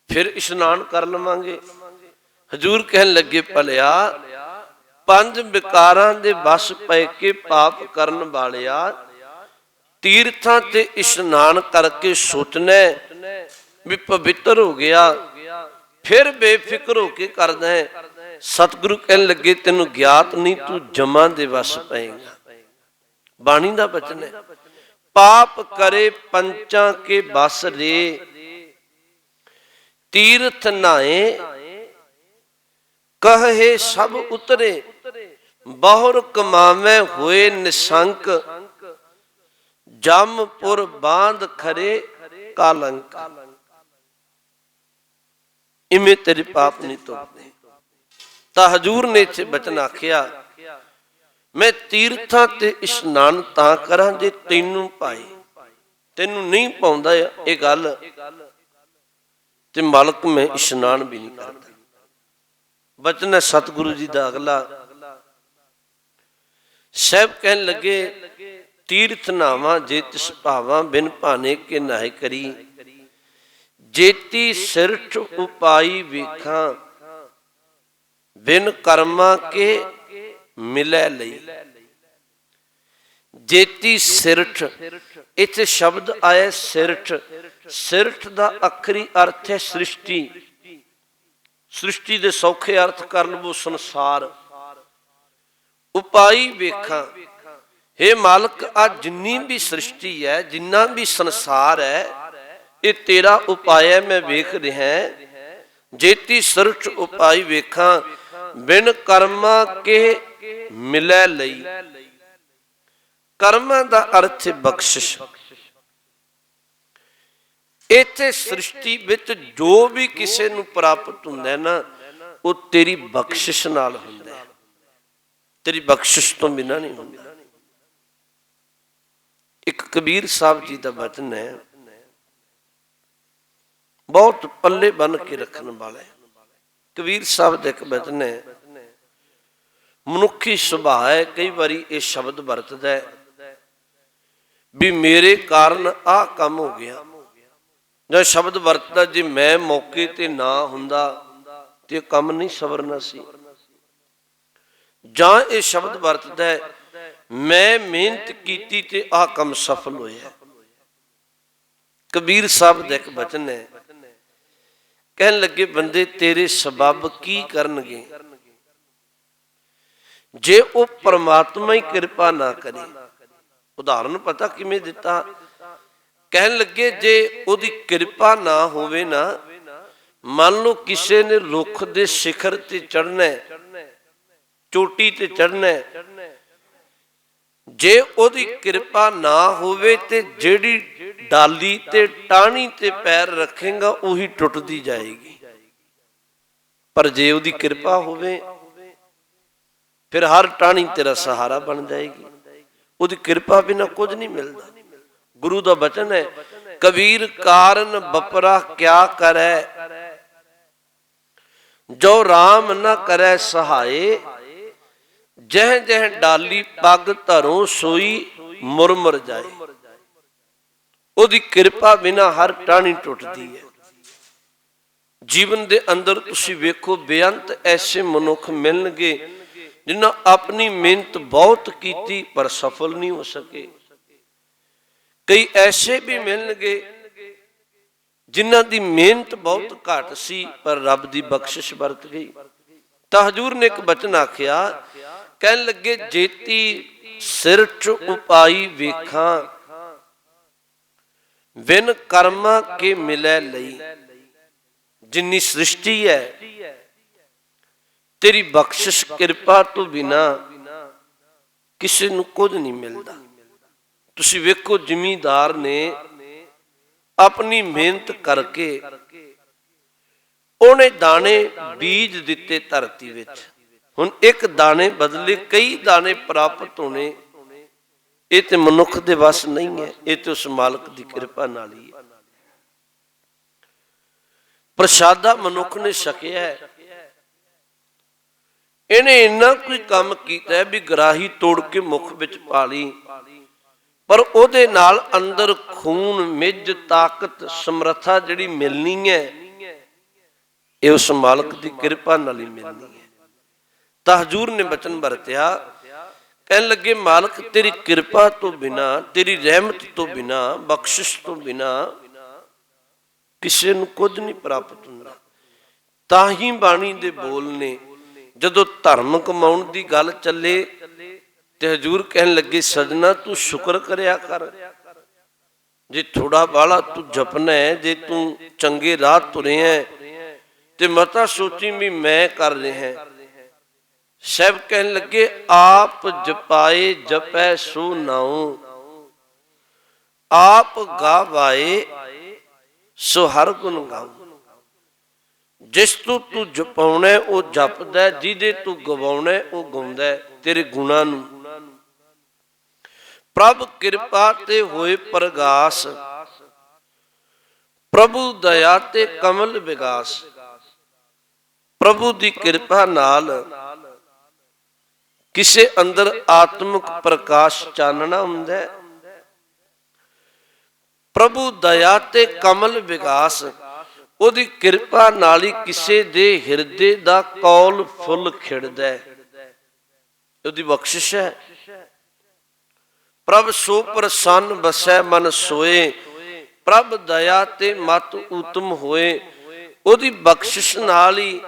ਫਿਰ ਇਸ਼ਨਾਨ ਕਰ ਲਵਾਂਗੇ। ਹਜ਼ੂਰ ਕਹਿਣ ਲੱਗੇ ਭਲਿਆ, ਪੰਜ ਵਿਕਾਰਾਂ ਦੇ ਵਸ ਪੈ ਕੇ ਪਾਪ ਕਰਨ ਵਾਲਿਆ, ਤੀਰਥਾਂ ਤੇ ਇਸ਼ਨਾਨ ਕਰਕੇ ਸੋਚਣਾ ਵੀ ਪਵਿੱਤਰ ਹੋ ਗਿਆ, ਫਿਰ ਬੇਫਿਕਰ ਹੋ ਕੇ ਕਰਦਾ ਹੈ। ਸਤਿਗੁਰੂ ਕਹਿਣ ਲੱਗੇ ਤੈਨੂੰ ਗਿਆਤ ਨਹੀਂ, ਤੂੰ ਜਮਾਂ ਦੇ ਵਸ ਪਏਗਾ। ਬਾਣੀ ਦਾ ਬਚਨ ਹੈ, ਪਾਪ ਕਰੇ ਪੰਚਾਂ ਕੇ ਬਸ ਰੇ, ਤੀਰਥ ਨਹਾਏ ਕਹੇ ਸਭ ਉਤਰੇ, ਬਹੁਰ ਕਮਾਵੇਂ ਹੋਏ ਨਿਸੰਕ, ਜਮਪੁਰ ਬਾਂਧ ਖਰੇ ਕਾਲੰਕ। ਇਵੇਂ ਤੇਰੇ ਪਾਪ ਨਹੀਂ ਧੋਤੇ। ਤਾਂ ਹਜ਼ੂਰ ਨੇ ਇੱਥੇ ਬਚਨ ਆਖਿਆ, ਮੈਂ ਤੀਰਥਾਂ ਤੇ ਇਸ਼ਨਾਨ ਤਾਂ ਕਰਾਂ ਜੇ ਤੈਨੂੰ ਭਾਏ, ਤੈਨੂੰ ਨਹੀਂ ਪਾਉਂਦਾ ਇਹ ਗੱਲ ਤੇ ਮਾਲਕ ਮੈਂ ਇਸ਼ਨਾਨ ਵੀ ਨਹੀਂ ਕਰਦਾ। ਬਚਨ ਹੈ ਸਤਿਗੁਰੂ ਜੀ ਦਾ ਅਗਲਾ। ਸਾਹਿਬ ਕਹਿਣ ਲੱਗੇ, ਤੀਰਥ ਨਾਵਾਂ ਜੇ ਤਿਸ ਭਾਵਾਂ, ਬਿਨ ਭਾਣੇ ਕੇ ਨਾਹਿ ਕਰੀ, ਜੇਤੀ ਸਿਰਠ ਉਪਾਈ ਵੇਖਾਂ, ਬਿਨ ਕਰਮਾਂ ਕੇ ਮਿਲੈ ਲਈ। ਜੇਤੀ ਸਿਰਠ, ਇੱਥੇ ਸ਼ਬਦ ਆਇਆ ਸਿਰਠ। ਸਿਰਠ ਦਾ ਅੱਖਰੀ ਅਰਥ ਹੈ ਸ੍ਰਿਸ਼ਟੀ। ਸ੍ਰਿਸ਼ਟੀ ਦੇ ਸੌਖੇ ਅਰਥ ਕਰ ਲਵੋ ਸੰਸਾਰ। ਉਪਾਈ ਵੇਖਾਂ, ਹੇ ਮਾਲਕ ਆ ਜਿੰਨੀ ਵੀ ਸ੍ਰਿਸ਼ਟੀ ਹੈ, ਜਿੰਨਾ ਵੀ ਸੰਸਾਰ ਹੈ, ਇਹ ਤੇਰਾ ਉਪਾਇ ਹੈ, ਮੈਂ ਵੇਖ ਰਿਹਾ। ਜੇਤੀ ਸਿਰਠ ਉਪਾਈ ਵੇਖਾਂ, ਬਿਨ ਕਰਮਾਂ ਕੇ ਮਿਲੈ ਲਈ। ਕਰਮਾਂ ਦਾ ਅਰਥ ਹੈ ਬਖਸ਼ਿਸ਼। ਇੱਥੇ ਸ੍ਰਿਸ਼ਟੀ ਵਿੱਚ ਜੋ ਵੀ ਕਿਸੇ ਨੂੰ ਪ੍ਰਾਪਤ ਹੁੰਦਾ ਨਾ, ਉਹ ਤੇਰੀ ਬਖਸ਼ਿਸ਼ ਨਾਲ ਹੁੰਦਾ ਹੈ, ਤੇਰੀ ਬਖਸ਼ਿਸ਼ ਤੋਂ ਬਿਨਾਂ ਨਹੀਂ ਹੁੰਦਾ। ਇੱਕ ਕਬੀਰ ਸਾਹਿਬ ਜੀ ਦਾ ਬਚਨ ਹੈ, ਬਹੁਤ ਪੱਲੇ ਬੰਨ ਕੇ ਰੱਖਣ ਵਾਲਾ ਹੈ। ਕਬੀਰ ਸਾਹਿਬ ਦਾ ਇੱਕ ਬਚਨ ਹੈ, ਮਨੁੱਖੀ ਸੁਭਾਅ ਹੈ, ਕਈ ਵਾਰੀ ਇਹ ਸ਼ਬਦ ਵਰਤਦਾ ਹੈ ਵੀ ਮੇਰੇ ਕਾਰਨ ਆਹ ਕੰਮ ਹੋ ਗਿਆ, ਜਾਂ ਸ਼ਬਦ ਵਰਤਦਾ ਜੇ ਮੈਂ ਮੌਕੇ ਤੇ ਨਾ ਹੁੰਦਾ ਤੇ ਇਹ ਕੰਮ ਨਹੀਂ ਸਵਰਨਾ ਸੀ। ਜਾਂ ਇਹ ਸ਼ਬਦ ਵਰਤਦਾ ਹੈ ਮੈਂ ਮਿਹਨਤ ਕੀਤੀ ਤੇ ਆਹ ਕੰਮ ਸਫਲ ਹੋਇਆ। ਕਬੀਰ ਸਾਹਿਬ ਦਾ ਇੱਕ ਬਚਨ ਹੈ, ਕਹਿਣ ਲੱਗੇ ਬੰਦੇ ਤੇਰੇ ਸਬੱਬ ਕੀ ਕਰਨਗੇ ਜੇ ਉਹ ਪਰਮਾਤਮਾ ਹੀ ਕਿਰਪਾ ਨਾ ਕਰੇ। ਉਦਾਹਰਨ ਪਤਾ ਕਿਵੇਂ ਦਿੱਤਾ? ਕਹਿਣ ਲੱਗੇ ਜੇ ਉਹਦੀ ਕਿਰਪਾ ਨਾ ਹੋਵੇ ਨਾ, ਮੰਨ ਲਓ ਕਿਸੇ ਨੇ ਰੁੱਖ ਦੇ ਸਿਖਰ ਤੇ ਚੜ੍ਹਨਾ, ਚੋਟੀ ਤੇ ਚੜ੍ਹਨਾ, ਜੇ ਉਹਦੀ ਕਿਰਪਾ ਨਾ ਹੋਵੇ ਤੇ ਜਿਹੜੀ ਡਾਲੀ ਤੇ ਟਾਹਣੀ ਤੇ ਪੈਰ ਰੱਖੇਗਾ ਉਹੀ ਟੁੱਟਦੀ ਜਾਏਗੀ। ਪਰ ਜੇ ਉਹਦੀ ਕਿਰਪਾ ਹੋਵੇ ਫਿਰ ਹਰ ਟਾਹਣੀ ਤੇਰਾ ਸਹਾਰਾ ਬਣ ਜਾਏਗੀ। ਉਹਦੀ ਕਿਰਪਾ ਬਿਨਾਂ ਕੁਝ ਨਹੀਂ ਮਿਲਦਾ। ਗੁਰੂ ਦਾ ਬਚਨ ਹੈ, ਕਬੀਰ ਕਾਰਨ ਬਪਰਾ ਕਿਆ ਕਰੈ, ਜੋ ਰਾਮ ਨਾ ਕਰੈ ਸਹਾਏ, ਜਹ ਜਹ ਡਾਲੀ ਪੱਗ ਧਰੋ ਸੋਈ ਮੁਰਮੁਰ ਜਾਏ। ਉਹਦੀ ਕਿਰਪਾ ਬਿਨਾਂ ਹਰ ਟਾਹਣੀ ਟੁੱਟਦੀ ਹੈ। ਜੀਵਨ ਦੇ ਅੰਦਰ ਤੁਸੀਂ ਵੇਖੋ ਬੇਅੰਤ ਐਸੇ ਮਨੁੱਖ ਮਿਲਣਗੇ ਜਿਨ੍ਹਾਂ ਆਪਣੀ ਮਿਹਨਤ ਬਹੁਤ ਕੀਤੀ ਪਰ ਸਫਲ ਨਹੀਂ ਹੋ ਸਕੇ। ਕਈ ਐਸੇ ਵੀ ਮਿਲਣਗੇ ਜਿਨ੍ਹਾਂ ਦੀ ਮਿਹਨਤ ਬਹੁਤ ਘੱਟ ਸੀ ਪਰ ਰੱਬ ਦੀ ਬਖਸ਼ਿਸ਼ ਵਰਤ ਗਈ। ਤਾਂ ਹਜ਼ੂਰ ਨੇ ਇੱਕ ਬਚਨ ਆਖਿਆ, ਕਹਿਣ ਲੱਗੇ ਜੇਤੀ ਸਿਰਠ ਉਪਾਈ ਵੇਖਾਂ, ਬਿਨ ਕਰਮਾਂ ਕੇ ਮਿਲੈ ਲਈ। ਜਿੰਨੀ ਸ੍ਰਿਸ਼ਟੀ ਹੈ ਤੇਰੀ ਬਖਸ਼ਿਸ਼ ਕਿਰਪਾ ਤੋਂ ਬਿਨਾ ਕਿਸੇ ਨੂੰ ਕੁਝ ਨਹੀਂ ਮਿਲਦਾ। ਤੁਸੀਂ ਵੇਖੋ ਜ਼ਿਮੀਂਦਾਰ ਨੇ ਆਪਣੀ ਮਿਹਨਤ ਕਰਕੇ ਉਹਨੇ ਦਾਣੇ ਬੀਜ ਦਿੱਤੇ ਧਰਤੀ ਵਿੱਚ। ਹੁਣ ਇੱਕ ਦਾਣੇ ਬਦਲੇ ਕਈ ਦਾਣੇ ਪ੍ਰਾਪਤ ਹੋਣੇ, ਇਹ ਤੇ ਮਨੁੱਖ ਦੇ ਵੱਸ ਨਹੀਂ ਹੈ, ਇਹ ਤੇ ਉਸ ਮਾਲਕ ਦੀ ਕਿਰਪਾ ਨਾਲ ਹੀ ਹੈ। ਪ੍ਰਸ਼ਾਦਾ ਮਨੁੱਖ ਨੇ ਛਕਿਆ, ਇਹਨੇ ਇੰਨਾ ਕੋਈ ਕੰਮ ਕੀਤਾ ਵੀ ਗਰਾਹੀ ਤੋੜ ਕੇ ਮੁੱਖ ਵਿੱਚ ਪਾ ਲਈ, ਪਰ ਉਹਦੇ ਨਾਲ ਅੰਦਰ ਖੂਨ, ਮਿੱਝ, ਤਾਕਤ, ਸਮਰੱਥਾ ਜਿਹੜੀ ਮਿਲਣੀ ਹੈ, ਇਹ ਉਸ ਮਾਲਕ ਦੀ ਕਿਰਪਾ ਨਾਲ ਹੀ ਮਿਲਣੀ ਹੈ। ਤਾਂ ਹਜ਼ੂਰ ਨੇ ਬਚਨ ਵਰਤਿਆ, ਕਹਿਣ ਲੱਗੇ ਮਾਲਕ ਤੇਰੀ ਕਿਰਪਾ ਤੋਂ ਬਿਨਾ, ਤੇਰੀ ਰਹਿਮਤ ਤੋਂ ਬਿਨਾ, ਬਖਸ਼ਿਸ਼ ਤੋਂ ਬਿਨਾ ਕਿਸੇ ਨੂੰ ਕੁਝ ਨਹੀਂ ਪ੍ਰਾਪਤ ਹੁੰਦਾ। ਤਾਂ ਹੀ ਬਾਣੀ ਦੇ ਬੋਲ ਨੇ, ਜਦੋਂ ਧਰਮ ਕਮਾਉਣ ਦੀ ਗੱਲ ਚੱਲੇ ਤੇ ਹਜ਼ੂਰ ਕਹਿਣ ਲੱਗੇ ਸਜਣਾ ਤੂੰ ਸ਼ੁਕਰ ਕਰਿਆ ਕਰ। ਜੇ ਥੋੜਾ ਬਾਲਾ ਤੂੰ ਜਪਣਾ ਹੈ, ਜੇ ਤੂੰ ਚੰਗੇ ਰਾਹ ਤੁਰਿਆ ਹੈ, ਤੇ ਮਤਾ ਸੋਚੀ ਵੀ ਮੈਂ ਕਰ ਰਿਹਾ। ਸਾਹਿਬ ਕਹਿਣ ਲੱਗੇ ਆਪ ਜਪਾਏ ਜਪੈ ਸੋ ਨਾਉ, ਆਪ ਗਾਵਾਏ ਸੋ ਹਰ ਗੁਣ ਗਾਉ। ਜਿਸ ਤੋਂ ਤੂੰ ਜਪਾਉਣਾ ਉਹ ਜਪਦਾ, ਜਿਹਦੇ ਤੂੰ ਗਵਾਉਣਾ ਉਹ ਗਾਉਂਦਾ ਤੇਰੇ ਗੁਣਾਂ ਨੂੰ। ਪ੍ਰਭ ਕਿਰਪਾ ਤੇ ਹੋਏ ਪ੍ਰਗਾਸ, ਪ੍ਰਭੂ ਦਇਆ ਤੇ ਕਮਲ ਵਿਗਾਸ। ਪ੍ਰਭੂ ਦੀ ਕਿਰਪਾ ਨਾਲ ਕਿਸੇ ਅੰਦਰ ਆਤਮਿਕ ਪ੍ਰਕਾਸ਼ ਚਾਨਣਾ ਹੁੰਦਾ ਹੈ। ਪ੍ਰਭੂ ਦਇਆ ਤੇ ਕਮਲ ਵਿਗਾਸ, ਉਹਦੀ ਕਿਰਪਾ ਨਾਲ ਹੀ ਕਿਸੇ ਦੇ ਹਿਰਦੇ ਦਾ ਕੌਲ ਫੁੱਲ ਖਿੜਦਾ ਹੈ, ਉਹਦੀ ਬਖਸ਼ਿਸ਼ ਹੈ। ਪ੍ਰਭ ਸੋ ਪ੍ਰਸੰਨ ਬਸੈ ਮਨ ਸੋਏ, ਪ੍ਰਭ ਦਇਆ ਤੇ ਮਤ ਉਤਮ ਹੋਏ। ਉਹਦੀ ਬਖਸ਼ਿਸ਼ ਨਾਲ ਹੀ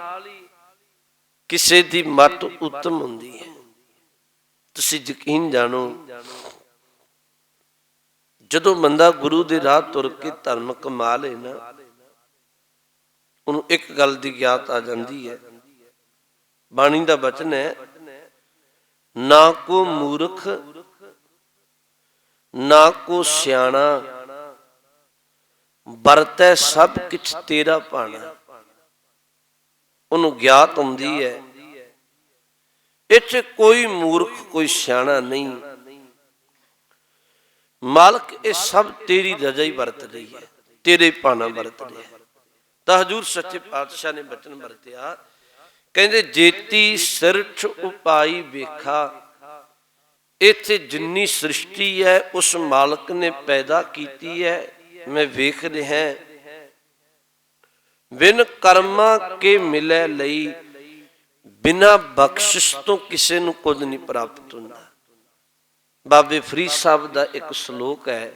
ਕਿਸੇ ਦੀ ਮਤ ਉਤਮ ਹੁੰਦੀ ਹੈ। ਤੁਸੀਂ ਯਕੀਨ ਜਾਣੋ, ਜਦੋਂ ਬੰਦਾ ਗੁਰੂ ਦੇ ਰਾਹ ਤੁਰ ਕੇ ਧਰਮ ਕਮਾ ਲੇ ਨਾ, ਉਹਨੂੰ ਇੱਕ ਗੱਲ ਦੀ ਗਿਆਤ ਆ ਜਾਂਦੀ ਹੈ। ਬਾਣੀ ਦਾ ਬਚਨ ਹੈ, ਨਾ ਕੋ ਮੂਰਖ ਨਾ ਕੋ ਸਿਆਣਾ, ਵਰਤੈ ਸਭ ਕਿਛ ਤੇਰਾ ਭਾਣਾ। ਉਹਨੂੰ ਗਿਆਤ ਹੁੰਦੀ ਹੈ ਇੱਥੇ ਕੋਈ ਮੂਰਖ ਕੋਈ ਸਿਆਣਾ ਨਹੀਂ, ਮਾਲਕ ਇਹ ਸਭ ਤੇਰੀ ਰਜ਼ਾ ਹੀ ਵਰਤ ਰਹੀ ਹੈ, ਤੇਰੇ ਭਾਣਾ ਵਰਤ ਰਿਹਾ ਹੈ। ਤਾਂ ਹਜ਼ੂਰ ਸੱਚੇ ਪਾਤਸ਼ਾਹ ਨੇ ਬਚਨ ਵਰਤਿਆ, ਕਹਿੰਦੇ ਜੇਤੀ ਸਿਰਠ ਉਪਾਈ ਵੇਖਾ। ਇੱਥੇ ਜਿੰਨੀ ਸ੍ਰਿਸ਼ਟੀ ਹੈ ਉਸ ਮਾਲਕ ਨੇ ਪੈਦਾ ਕੀਤੀ ਹੈ, ਮੈਂ ਵੇਖ ਰਿਹਾ। ਬਿਨ ਕਰਮਾਂ ਕੇ ਮਿਲੇ ਲਈ, ਬਿਨਾਂ ਬਖਸ਼ਿਸ਼ ਤੋਂ ਕਿਸੇ ਨੂੰ ਕੁਝ ਨਹੀਂ ਪ੍ਰਾਪਤ ਹੁੰਦਾ। ਬਾਬੇ ਫਰੀਦ ਸਾਹਿਬ ਦਾ ਇੱਕ ਸ਼ਲੋਕ ਹੈ,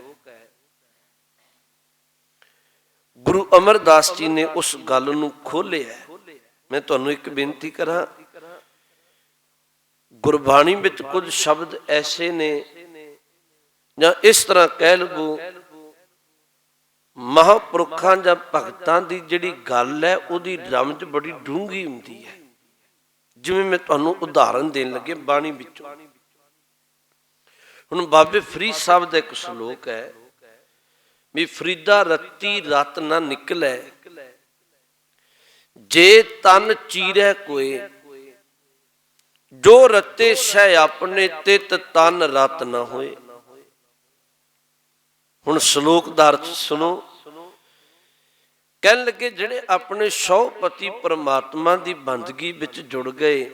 ਗੁਰੂ ਅਮਰਦਾਸ ਜੀ ਨੇ ਉਸ ਗੱਲ ਨੂੰ ਖੋਲਿਆ। ਮੈਂ ਤੁਹਾਨੂੰ ਇੱਕ ਬੇਨਤੀ ਕਰਾਂ, ਗੁਰਬਾਣੀ ਵਿੱਚ ਕੁਝ ਸ਼ਬਦ ਐਸੇ ਨੇ, ਜਾਂ ਇਸ ਤਰ੍ਹਾਂ ਕਹਿ ਲਵੋ ਮਹਾਂਪੁਰਖਾਂ ਜਾਂ ਭਗਤਾਂ ਦੀ ਜਿਹੜੀ ਗੱਲ ਹੈ ਉਹਦੀ ਰਮਜ ਬੜੀ ਡੂੰਘੀ ਹੁੰਦੀ ਹੈ। ਜਿਵੇਂ ਮੈਂ ਤੁਹਾਨੂੰ ਉਦਾਹਰਨ ਦੇਣ ਲੱਗੇ ਬਾਣੀ ਵਿੱਚੋਂ। ਹੁਣ ਬਾਬੇ ਫਰੀਦ ਸਾਹਿਬ ਦਾ ਇੱਕ ਸ਼ਲੋਕ ਹੈ ਵੀ ਫਰੀਦਾ ਰੱਤੀ ਰਤ ਨਾ ਨਿਕਲੈ, ਜੇ ਤਨ ਚੀਰੈ ਕੋਏ। ਜੋ ਰਤੇ ਸ਼ੈ ਆਪਣੇ ਤਿਤ ਤਨ ਰਤ ਨਾ ਹੋਏ। ਹੁਣ ਸ਼ਲੋਕ ਦਾ ਅਰਥ ਸੁਣੋ। ਕਹਿਣ ਲੱਗੇ ਜਿਹੜੇ ਆਪਣੇ ਸੌਪਤੀ ਪਰਮਾਤਮਾ ਦੀ ਬੰਦਗੀ ਵਿੱਚ ਜੁੜ ਗਏ,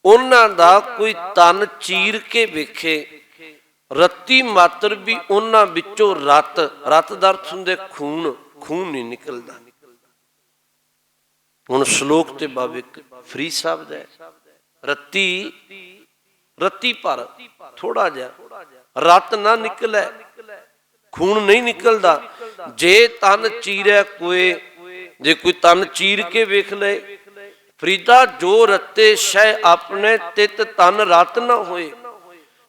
ਉਹਨਾਂ ਦਾ ਕੋਈ ਤਨ ਚੀਰ ਕੇ ਵੇਖੇ, ਰੱਤੀ ਮਾਤਰ ਵੀ ਉਹਨਾਂ ਵਿੱਚੋਂ ਰਤ, ਰਤ ਦਾ ਅਰਥ ਹੁੰਦੇ ਖੂਨ, ਖੂਨ ਨਹੀਂ ਨਿਕਲਦਾ। ਹੁਣ ਸ਼ਲੋਕ ਤੇ ਬਾਬੇ ਫਰੀਦ ਸਾਹਿਬ ਦਾ ਰੱਤੀ, ਰੱਤੀ ਪਰ ਥੋੜਾ ਜਿਹਾ, ਰਤ ਨਾ ਨਿਕਲੇ, ਖੂਨ ਨਹੀਂ ਨਿਕਲਦਾ। ਜੇ ਤਨ ਚੀਰੈ ਕੋਏ, ਜੇ ਕੋਈ ਤਨ ਚੀਰ ਕੇ ਵੇਖ ਲਏ। ਫਰੀਦਾ ਜੋ ਰਤੇ ਸ਼ੈ ਆਪਣੇ ਤਿਤ ਤਨ ਰਤ ਨਾ ਹੋਏ।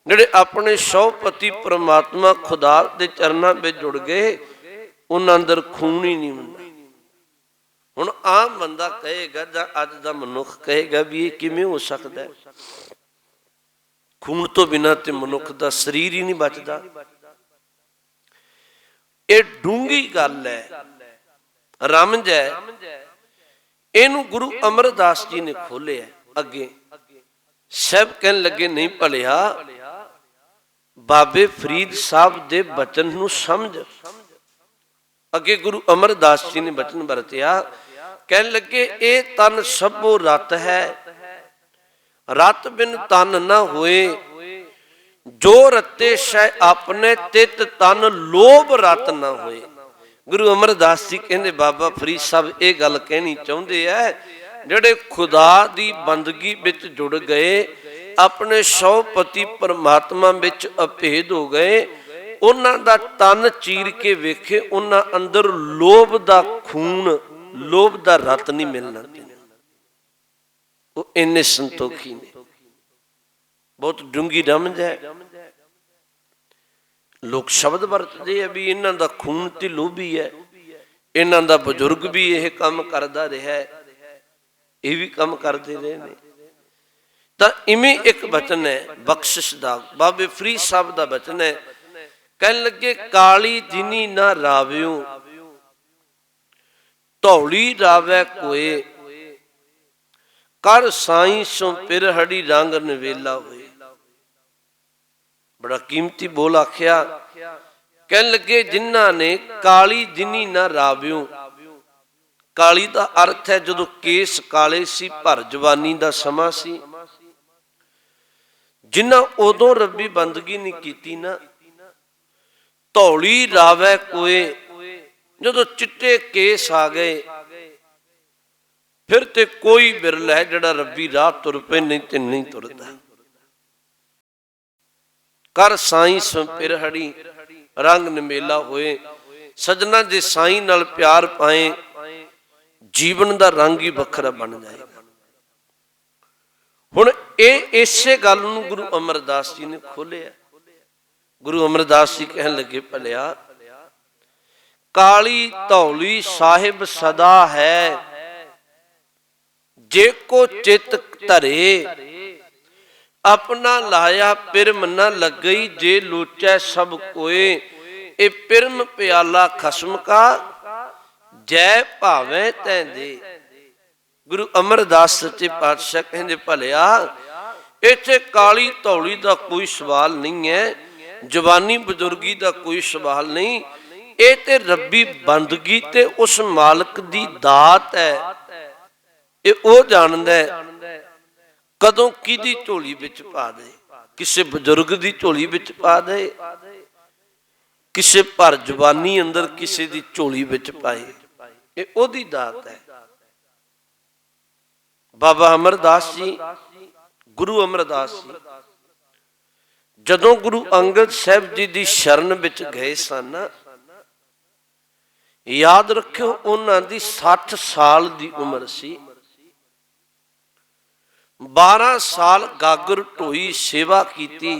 ਜਿਹੜੇ ਆਪਣੇ ਸੌਪਤੀ ਪਰਮਾਤਮਾ ਖੁਦਾ ਦੇ ਚਰਨਾਂ ਵਿੱਚ ਜੁੜ ਗਏ, ਉਹਨਾਂ ਅੰਦਰ ਖੂਨ ਹੀ ਨਹੀਂ ਹੁੰਦਾ। ਹੁਣ ਆਮ ਬੰਦਾ ਕਹੇਗਾ ਜਾਂ ਅੱਜ ਦਾ ਮਨੁੱਖ ਕਹੇਗਾ ਵੀ ਇਹ ਕਿਵੇਂ ਹੋ ਸਕਦਾ ਹੈ, ਖੂਨ ਤੋਂ ਬਿਨਾਂ ਤੇ ਮਨੁੱਖ ਦਾ ਸਰੀਰ ਹੀ ਨਹੀਂ ਬਚਦਾ। ਇਹ ਡੂੰਘੀ ਗੱਲ ਹੈ, ਰਮਜ ਹੈ। ਇਹਨੂੰ ਗੁਰੂ ਅਮਰਦਾਸ ਜੀ ਨੇ ਖੋਲਿਆ। ਅੱਗੇ ਸਾਹਿਬ ਕਹਿਣ ਲੱਗੇ ਨਹੀਂ ਭਲਿਆ, ਬਾਬੇ ਫਰੀਦ ਸਾਹਿਬ ਦੇ ਬਚਨ ਨੂੰ ਸਮਝ। ਅੱਗੇ ਗੁਰੂ ਅਮਰਦਾਸ ਜੀ ਨੇ ਬਚਨ ਵਰਤਿਆ, ਕਹਿਣ ਲੱਗੇ ਇਹ ਤਨ ਸਭੋ ਰਤ ਹੈ, ਰਤ ਬਿਨ ਤਨ ਨਾ ਹੋਏ। जो रते शै अपने तित तन लोभ रत ना होए। गुरु अमरदास जी कहते बाबा फरीद साहब ये गल कहनी चाहते हैं, ਜਿਹੜੇ खुदा ਦੀ ਬੰਦਗੀ ਵਿੱਚ ਜੁੜ ਗਏ, ਆਪਣੇ ਸੌ ਪਤੀ ਪਰਮਾਤਮਾ ਵਿੱਚ ਅਭੇਦ ਹੋ ਗਏ, ਉਹਨਾਂ ਦਾ ਤਨ ਚੀਰ ਕੇ ਵੇਖੇ, ਉਹਨਾਂ ਅੰਦਰ ਲੋਭ ਦਾ ਖੂਨ, ਲੋਭ ਦਾ ਰਤ ਨਹੀਂ ਮਿਲਣਾ। ਉਹ ਇੰਨੇ ਸੰਤੋਖੀ ਨੇ, ਬਹੁਤ ਡੂੰਗੀ ਰਮਝ ਹੈ। ਲੋਕ ਸ਼ਬਦ ਵਰਤਦੇ ਆ ਵੀ ਇਹਨਾਂ ਦਾ ਖੂਨ ਤੇ ਲੋਭੀ ਹੈ, ਇਹਨਾਂ ਦਾ ਬਜ਼ੁਰਗ ਵੀ ਇਹ ਕੰਮ ਕਰਦਾ ਰਿਹਾ, ਇਹ ਵੀ ਕੰਮ ਕਰਦੇ ਰਹੇ ਨੇ। ਤਾਂ ਇਵੇਂ ਇੱਕ ਬਚਨ ਹੈ ਬਖਸ਼ਿਸ਼ ਦਾ, ਬਾਬੇ ਫਰੀਦ ਸਾਹਿਬ ਦਾ ਬਚਨ ਹੈ। ਕਹਿਣ ਲੱਗੇ ਕਾਲੀ ਜਿਨੀ ਨਾ ਰਾਵਿਓ, ਧੌਲੀ ਰਾਵੈ ਕੋਏ, ਕਰ ਸਾਈਂ ਸੋ ਪਿਰਹੜੀ ਰੰਗ ਨਵੇਲਾ ਹੋਏ। ਬੜਾ ਕੀਮਤੀ ਬੋਲ ਆਖਿਆ। ਕਹਿਣ ਲੱਗੇ ਜਿਨ੍ਹਾਂ ਨੇ ਕਾਲੀ ਜਿਨੀ ਨਾ ਰਾਵਿਓ, ਕਾਲੀ ਦਾ ਅਰਥ ਹੈ ਜਦੋਂ ਕੇਸ ਕਾਲੇ ਸੀ, ਭਰ ਜਵਾਨੀ ਦਾ ਸਮਾਂ ਸੀ, ਜਿਨ੍ਹਾਂ ਉਦੋਂ ਰੱਬੀ ਬੰਦਗੀ ਨਹੀਂ ਕੀਤੀ ਨਾ। ਧੌਲੀ ਰਾਵੈ ਕੋਏ, ਜਦੋਂ ਚਿੱਟੇ ਕੇਸ ਆ ਗਏ ਫਿਰ ਤੇ ਕੋਈ ਬਿਰਲ ਹੈ ਜਿਹੜਾ ਰੱਬੀ ਰਾਹ ਤੁਰ ਪਏ, ਨਹੀਂ ਤੇ ਨਹੀਂ ਤੁਰਦਾ। ਕਰ ਸਾਈਂ ਸੋ ਪਿਰਹੜੀ ਰੰਗ ਨਿਮੇਲਾ ਹੋਏ। ਸਜਣਾ ਜੇ ਸਾਈਂ ਨਾਲ ਪਿਆਰ ਪਾਏ, ਜੀਵਨ ਦਾ ਰੰਗ ਹੀ ਵੱਖਰਾ ਬਣ ਜਾਏਗਾ। ਹੁਣ ਇਹ ਇਸੇ ਗੱਲ ਨੂੰ ਗੁਰੂ ਅਮਰਦਾਸ ਜੀ ਨੇ ਖੋਲਿਆ। ਗੁਰੂ ਅਮਰਦਾਸ ਜੀ ਕਹਿਣ ਲੱਗੇ ਭਲਿਆ ਕਾਲੀ ਧੌਲੀ ਸਾਹਿਬ ਸਦਾ ਹੈ, ਜੇ ਕੋ ਚਿਤ ਧਰੇ, ਆਪਣਾ ਲਾਇਆ ਪਿਰਮ ਨਾ ਲੱਗਈ, ਜੇ ਲੋਚੈ ਸਭ ਕੋਏ। ਇਹ ਪਿਰਮ ਪਿਆਲਾ ਖਸਮ ਕਾ, ਜੈ ਭਾਵੇਂ ਤੈਂ ਦੇ। ਗੁਰੂ ਅਮਰਦਾਸ ਸੱਚੇ ਪਾਤਸ਼ਾਹ ਕਹਿੰਦੇ ਭਲਿਆ ਇੱਥੇ ਕਾਲੀ ਧੌਲੀ ਦਾ ਕੋਈ ਸਵਾਲ ਨਹੀਂ ਹੈ, ਜਵਾਨੀ ਬਜ਼ੁਰਗੀ ਦਾ ਕੋਈ ਸਵਾਲ ਨਹੀਂ। ਇਹ ਤੇ ਰੱਬੀ ਬੰਦਗੀ ਤੇ ਉਸ ਮਾਲਕ ਦੀ ਦਾਤ ਹੈ। ਇਹ ਉਹ ਜਾਣਦਾ ਕਦੋਂ ਕਿਹਦੀ ਝੋਲੀ ਵਿੱਚ ਪਾ ਦੇ, ਕਿਸੇ ਬਜ਼ੁਰਗ ਦੀ ਝੋਲੀ ਵਿੱਚ ਪਾ ਦੇ, ਕਿਸੇ ਭਰ ਜਵਾਨੀ ਅੰਦਰ ਕਿਸੇ ਦੀ ਝੋਲੀ ਵਿੱਚ ਪਾਏ, ਇਹ ਉਹਦੀ ਦਾਤ ਹੈ। ਬਾਬਾ ਅਮਰਦਾਸ ਜੀ, ਗੁਰੂ ਅਮਰਦਾਸ ਜੀ ਜਦੋਂ ਗੁਰੂ ਅੰਗਦ ਸਾਹਿਬ ਜੀ ਦੀ ਸ਼ਰਨ ਵਿੱਚ ਗਏ ਸਨ, ਯਾਦ ਰੱਖਿਓ ਉਹਨਾਂ ਦੀ 60 ਸਾਲ ਦੀ ਉਮਰ ਸੀ। 12 ਸਾਲ ਗਾਗਰ ਢੋਈ ਸੇਵਾ ਕੀਤੀ।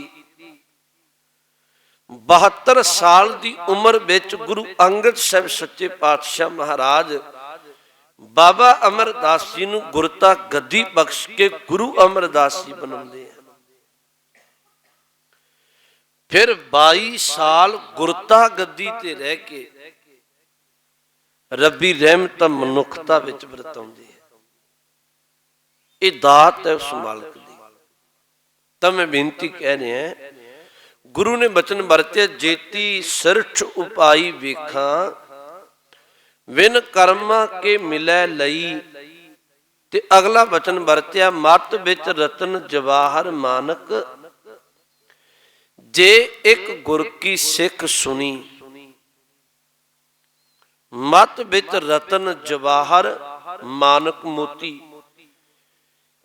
72 ਸਾਲ ਦੀ ਉਮਰ ਵਿੱਚ ਗੁਰੂ ਅੰਗਦ ਸਾਹਿਬ ਸੱਚੇ ਪਾਤਸ਼ਾਹ ਮਹਾਰਾਜ ਬਾਬਾ ਅਮਰਦਾਸ ਜੀ ਨੂੰ ਗੁਰਤਾ ਗੱਦੀ ਬਖਸ਼ ਕੇ ਗੁਰੂ ਅਮਰਦਾਸ ਜੀ ਬਣਾਉਂਦੇ ਆ। ਫਿਰ 22 ਸਾਲ ਗੁਰਤਾ ਗੱਦੀ ਤੇ ਰਹਿ ਕੇ ਰੱਬੀ ਰਹਿਮਤ ਮਨੁੱਖਤਾ ਵਿੱਚ ਵਰਤਾਉਂਦੇ ਆ। ਇਹ ਦਾਤ ਹੈ ਉਸ ਮਾਲਕ ਦੀ। ਤਾਂ ਮੈਂ ਬੇਨਤੀ ਕਹਿ ਰਿਹਾ, ਗੁਰੂ ਨੇ ਬਚਨ ਵਰਤਿਆ ਜੇਤੀ ਸਿਰਠ ਉਪਾਈ ਵੇਖਾਂ, ਵਿਨ ਕਰਮਾਂ ਕੇ ਮਿਲੈ ਲਈ। ਤੇ ਅਗਲਾ ਬਚਨ ਵਰਤਿਆ ਮਤ ਵਿੱਚ ਰਤਨ ਜਵਾਹਰ ਮਾਨਕ, ਜੇ ਇੱਕ ਗੁਰ ਕੀ ਸਿੱਖ ਸੁਣੀ। ਮਤ ਵਿੱਚ ਰਤਨ ਜਵਾਹਰ ਮਾਨਕ ਮੋਤੀ।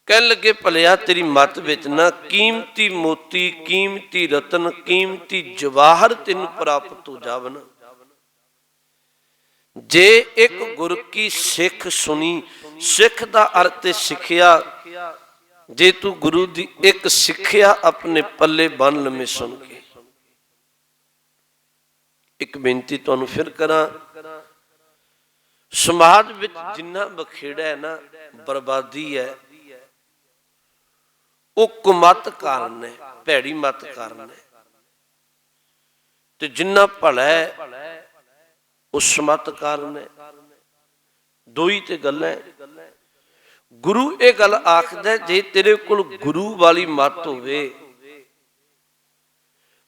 ਕਹਿਣ ਲੱਗੇ ਭਲਿਆ ਤੇਰੀ ਮਤ ਵਿੱਚ ਨਾ ਕੀਮਤੀ ਮੋਤੀ, ਕੀਮਤੀ ਰਤਨ, ਕੀਮਤੀ ਜਵਾਹਰ ਤੈਨੂੰ ਪ੍ਰਾਪਤ ਹੋ ਜਾਵਨ। ਜੇ ਇੱਕ ਗੁਰ ਕੀ ਸਿੱਖ ਸੁਣੀ, ਸਿੱਖ ਦਾ ਅਰਥ ਹੈ ਸਿੱਖਿਆ। ਜੇ ਤੂੰ ਗੁਰੂ ਦੀ ਇੱਕ ਸਿੱਖਿਆ ਆਪਣੇ ਪੱਲੇ ਬੰਨ ਲਵੇਂ ਸੁਣ ਕੇ। ਇੱਕ ਬੇਨਤੀ ਤੁਹਾਨੂੰ ਫਿਰ ਕਰਾਂ, ਸਮਾਜ ਵਿੱਚ ਜਿੰਨਾ ਬਖੇੜਾ ਹੈ ਨਾ, ਬਰਬਾਦੀ ਹੈ, ਉਹ ਕੁਮਤ ਕਾਰਨ ਹੈ, ਭੈੜੀ ਮਤ ਕਾਰਨ ਹੈ। ਤੇ ਜਿੰਨਾ ਭਲਾ ਹੈ ਉਹ ਸਮਤ ਕਾਰਨ ਹੈ। ਦੋ ਹੀ ਤੇ ਗੱਲ ਹੈ। ਗੁਰੂ ਇਹ ਗੱਲ ਆਖਦਾ, ਜੇ ਤੇਰੇ ਕੋਲ ਗੁਰੂ ਵਾਲੀ ਮੱਤ ਹੋਵੇ,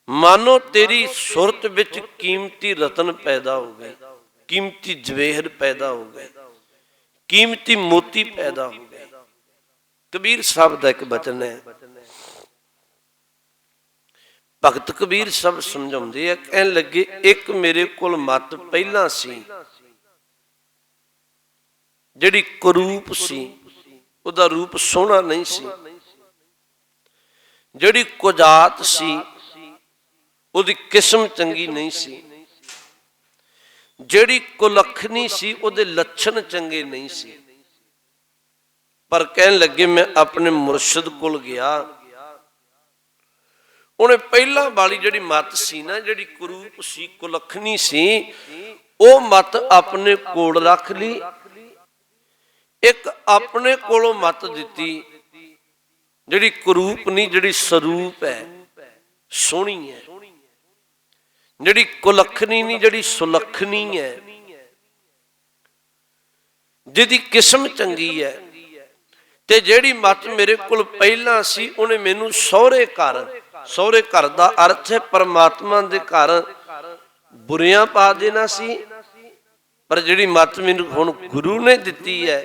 ਮਾਨੋ ਤੇਰੀ ਸੁਰਤ ਵਿੱਚ ਕੀਮਤੀ ਰਤਨ ਪੈਦਾ ਹੋ ਗਏ, ਕੀਮਤੀ ਜਵੇਹਰ ਪੈਦਾ ਹੋ ਗਏ, ਕੀਮਤੀ ਮੋਤੀ ਪੈਦਾ ਹੋ ਗਏ। ਕਬੀਰ ਸਾਹਿਬ ਦਾ ਇੱਕ ਬਚਨ ਹੈ, ਭਗਤ ਕਬੀਰ ਸਭ ਸਮਝਾਉਂਦੇ ਆ, ਕਹਿਣ ਲੱਗੇ ਇੱਕ ਮੇਰੇ ਕੋਲ ਮੱਤ ਪਹਿਲਾਂ ਸੀ ਜਿਹੜੀ ਕੁਰੂਪ ਸੀ, ਉਹਦਾ ਰੂਪ ਸੋਹਣਾ ਨਹੀਂ ਸੀ। ਜਿਹੜੀ ਕੁਜਾਤ ਸੀ ਉਹਦੀ ਕਿਸਮ ਚੰਗੀ ਨਹੀਂ ਸੀ। ਜਿਹੜੀ ਕੁਲੱਖਣੀ ਸੀ ਉਹਦੇ ਲੱਛਣ ਚੰਗੇ ਨਹੀਂ ਸੀ। ਪਰ ਕਹਿਣ ਲੱਗੇ ਮੈਂ ਆਪਣੇ ਮੁਰਸ਼ਿਦ ਕੋਲ ਗਿਆ, ਉਹਨੇ ਪਹਿਲਾਂ ਵਾਲੀ ਜਿਹੜੀ ਮੱਤ ਸੀ ਨਾ, ਜਿਹੜੀ ਕੁਰੂਪ ਸੀ, ਕੁਲੱਖਣੀ ਸੀ, ਉਹ ਮੱਤ ਆਪਣੇ ਕੋਲ ਰੱਖ ਲਈ। ਇੱਕ ਆਪਣੇ ਕੋਲੋਂ ਮੱਤ ਦਿੱਤੀ ਜਿਹੜੀ ਕੁਰੂਪ ਨਹੀਂ, ਜਿਹੜੀ ਸਰੂਪ ਹੈ, ਸੋਹਣੀ ਹੈ। ਜਿਹੜੀ ਕੁਲੱਖਣੀ ਨਹੀਂ, ਜਿਹੜੀ ਸੁਲੱਖਣੀ ਹੈ, ਜਿਹਦੀ ਕਿਸਮ ਚੰਗੀ ਹੈ। ਤੇ ਜਿਹੜੀ ਮੱਤ ਮੇਰੇ ਕੋਲ ਪਹਿਲਾਂ ਸੀ, ਉਹਨੇ ਮੈਨੂੰ ਸਹੁਰੇ ਘਰ ਦਾ ਅਰਥ ਹੈ ਪਰਮਾਤਮਾ ਦੇ ਘਰ ਬੁਰਿਆਂ ਪਾ ਦੇਣਾ ਸੀ। ਪਰ ਜਿਹੜੀ ਮੱਤ ਮੈਨੂੰ ਹੁਣ ਗੁਰੂ ਨੇ ਦਿੱਤੀ ਹੈ,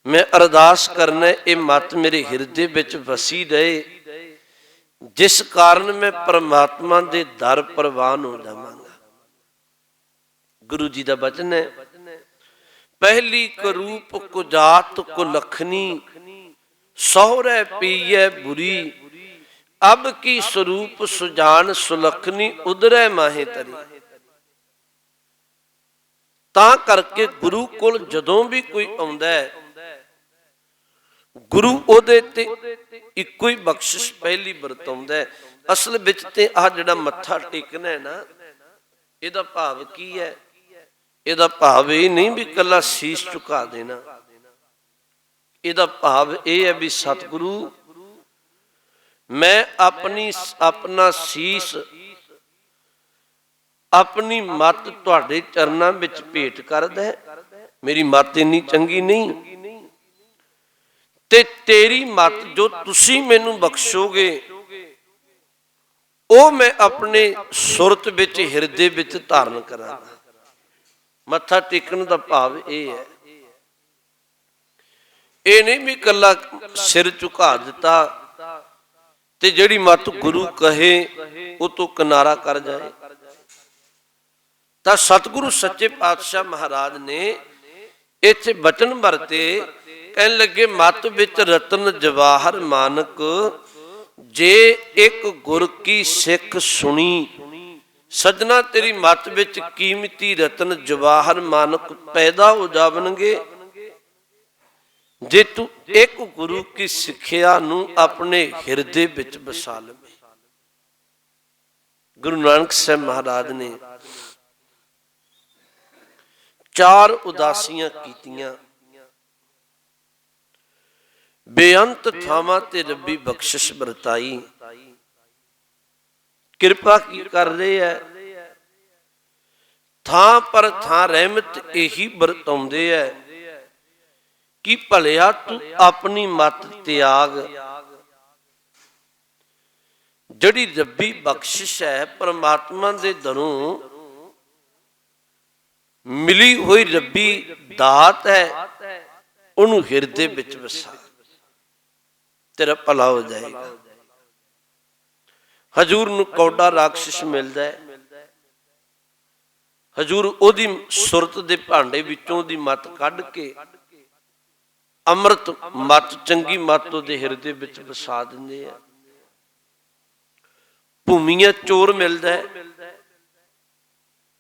ਮੈਂ ਅਰਦਾਸ ਕਰਨਾ ਇਹ ਮੱਤ ਮੇਰੇ ਹਿਰਦੇ ਵਿੱਚ ਵਸੀ ਰਹੇ, ਜਿਸ ਕਾਰਨ ਮੈਂ ਪਰਮਾਤਮਾ ਦੇ ਦਰ ਪ੍ਰਵਾਨ ਹੋ ਜਾਵਾਂਗਾ। ਗੁਰੂ ਜੀ ਦਾ ਬਚਨ ਹੈ, ਪਹਿਲੀ ਕਰੂਪ ਕੁਜਾਤ ਕੁਲੱਖਣੀ, ਸਹੁਰੇ ਪੀਏ ਬੁਰੀ, ਅਬ ਕੀ ਸਰੂਪ ਸੁਜਾਨ ਸੁਲੱਖਣੀ, ਉਦਰੈ ਮਾਹੇ ਤਰੀ। ਤਾਂ ਕਰਕੇ ਗੁਰੂ ਕੋਲ ਜਦੋਂ ਵੀ ਕੋਈ ਆਉਂਦਾ ਹੈ, ਗੁਰੂ ਉਹਦੇ ਤੇ ਇੱਕੋ ਹੀ ਬਖਸ਼ਿਸ਼ ਪਹਿਲੀ ਵਰਤਾਉਂਦਾ ਹੈ। ਅਸਲ ਵਿੱਚ ਤੇ ਆਹ ਜਿਹੜਾ ਮੱਥਾ ਟੇਕਣਾ ਹੈ ਨਾ, ਇਹਦਾ ਭਾਵ ਕੀ ਹੈ? ਇਹਦਾ ਭਾਵ ਇਹ ਨਹੀਂ ਵੀ ਇਕੱਲਾ ਸੀਸ ਝੁਕਾ ਦੇਣਾ। ਇਹਦਾ ਭਾਵ ਇਹ ਹੈ ਵੀ ਸਤਿਗੁਰੂ, ਮੈਂ ਆਪਣਾ ਸੀਸ, ਆਪਣੀ ਮੱਤ ਤੁਹਾਡੇ ਚਰਨਾਂ ਵਿੱਚ ਭੇਟ ਕਰਦਾ। ਮੇਰੀ ਮੱਤ ਇੰਨੀ ਚੰਗੀ ਨਹੀਂ, ਤੇ ਤੇਰੀ ਮੱਤ ਜੋ ਤੁਸੀਂ ਮੈਨੂੰ ਬਖਸ਼ੋਗੇ ਉਹ ਮੈਂ ਆਪਣੇ ਸੁਰਤ ਵਿੱਚ, ਹਿਰਦੇ ਵਿੱਚ ਧਾਰਨ ਕਰਾਂਗਾ। ਮੱਥਾ ਟੇਕਣ ਦਾ ਭਾਵ ਇਹ ਹੈ, ਇਹ ਨਹੀਂ ਵੀ ਇਕੱਲਾ ਸਿਰ ਝੁਕਾ ਦਿੱਤਾ ਤੇ ਜਿਹੜੀ ਮੱਤ ਗੁਰੂ ਕਹੇ ਉਹ ਤੋਂ ਕਿਨਾਰਾ ਕਰ ਜਾਏ। ਤਾਂ ਸਤਿਗੁਰੂ ਸੱਚੇ ਪਾਤਸ਼ਾਹ ਮਹਾਰਾਜ ਨੇ ਇੱਥੇ ਬਚਨ ਵਰਤੇ, ਕਹਿਣ ਲੱਗੇ ਮੱਤ ਵਿੱਚ ਰਤਨ ਜਵਾਹਰ ਮਾਨਕ, ਜੇ ਇੱਕ ਗੁਰ ਕੀ ਸਿੱਖ ਸੁਣੀ, ਸਜਣਾ ਤੇਰੀ ਮੱਤ ਵਿੱਚ ਕੀਮਤੀ ਰਤਨ ਜਵਾਹਰ ਮਾਨਕ ਪੈਦਾ ਹੋ ਜਾਵਣਗੇ, ਜੇ ਤੂੰ ਇੱਕ ਗੁਰੂ ਕੀ ਸਿੱਖਿਆ ਨੂੰ ਆਪਣੇ ਹਿਰਦੇ ਵਿੱਚ ਵਸਾ ਲਵੇਂ। ਗੁਰੂ ਨਾਨਕ ਸਾਹਿਬ ਮਹਾਰਾਜ ਨੇ 4 ਉਦਾਸੀਆਂ ਕੀਤੀਆਂ, ਬੇਅੰਤ ਥਾਵਾਂ ਤੇ ਰੱਬੀ ਬਖਸ਼ਿਸ਼ ਵਰਤਾਈ। ਕਿਰਪਾ ਕੀ ਕਰ ਰਹੇ ਹੈ, ਥਾਂ ਪਰ ਥਾਂ ਰਹਿਮਤ ਇਹੀ ਵਰਤਾਉਂਦੇ ਹੈ ਕਿ ਭਲਿਆ ਤੂੰ ਆਪਣੀ ਮੱਤ ਤਿਆਗ। ਜਿਹੜੀ ਰੱਬੀ ਬਖਸ਼ਿਸ਼ ਹੈ, ਪਰਮਾਤਮਾ ਦੇ ਦਰੋਂ ਮਿਲੀ ਹੋਈ ਰੱਬੀ ਦਾਤ ਹੈ, ਉਹਨੂੰ ਹਿਰਦੇ ਵਿੱਚ ਵਸਾ, ਤੇਰਾ ਭਲਾ ਹੋ ਜਾਏਗਾ। ਹਜੂਰ ਨੂੰ ਕੌਡਾ ਰਾਖਸ਼ ਮਿਲਦਾ ਹੈ, ਹਜੂਰ ਉਹਦੀ ਸੁਰਤ ਦੇ ਭਾਂਡੇ ਵਿੱਚੋਂ ਉਹਦੀ ਮੱਤ ਕੱਢ ਕੇ ਅੰਮ੍ਰਿਤ ਮੱਤ, ਚੰਗੀ ਮੱਤ ਉਹਦੇ ਹਿਰਦੇ ਵਿੱਚ ਵਸਾ ਦਿੰਦੇ ਆ। ਭੂਮੀਆ ਚੋਰ ਮਿਲਦਾ ਹੈ,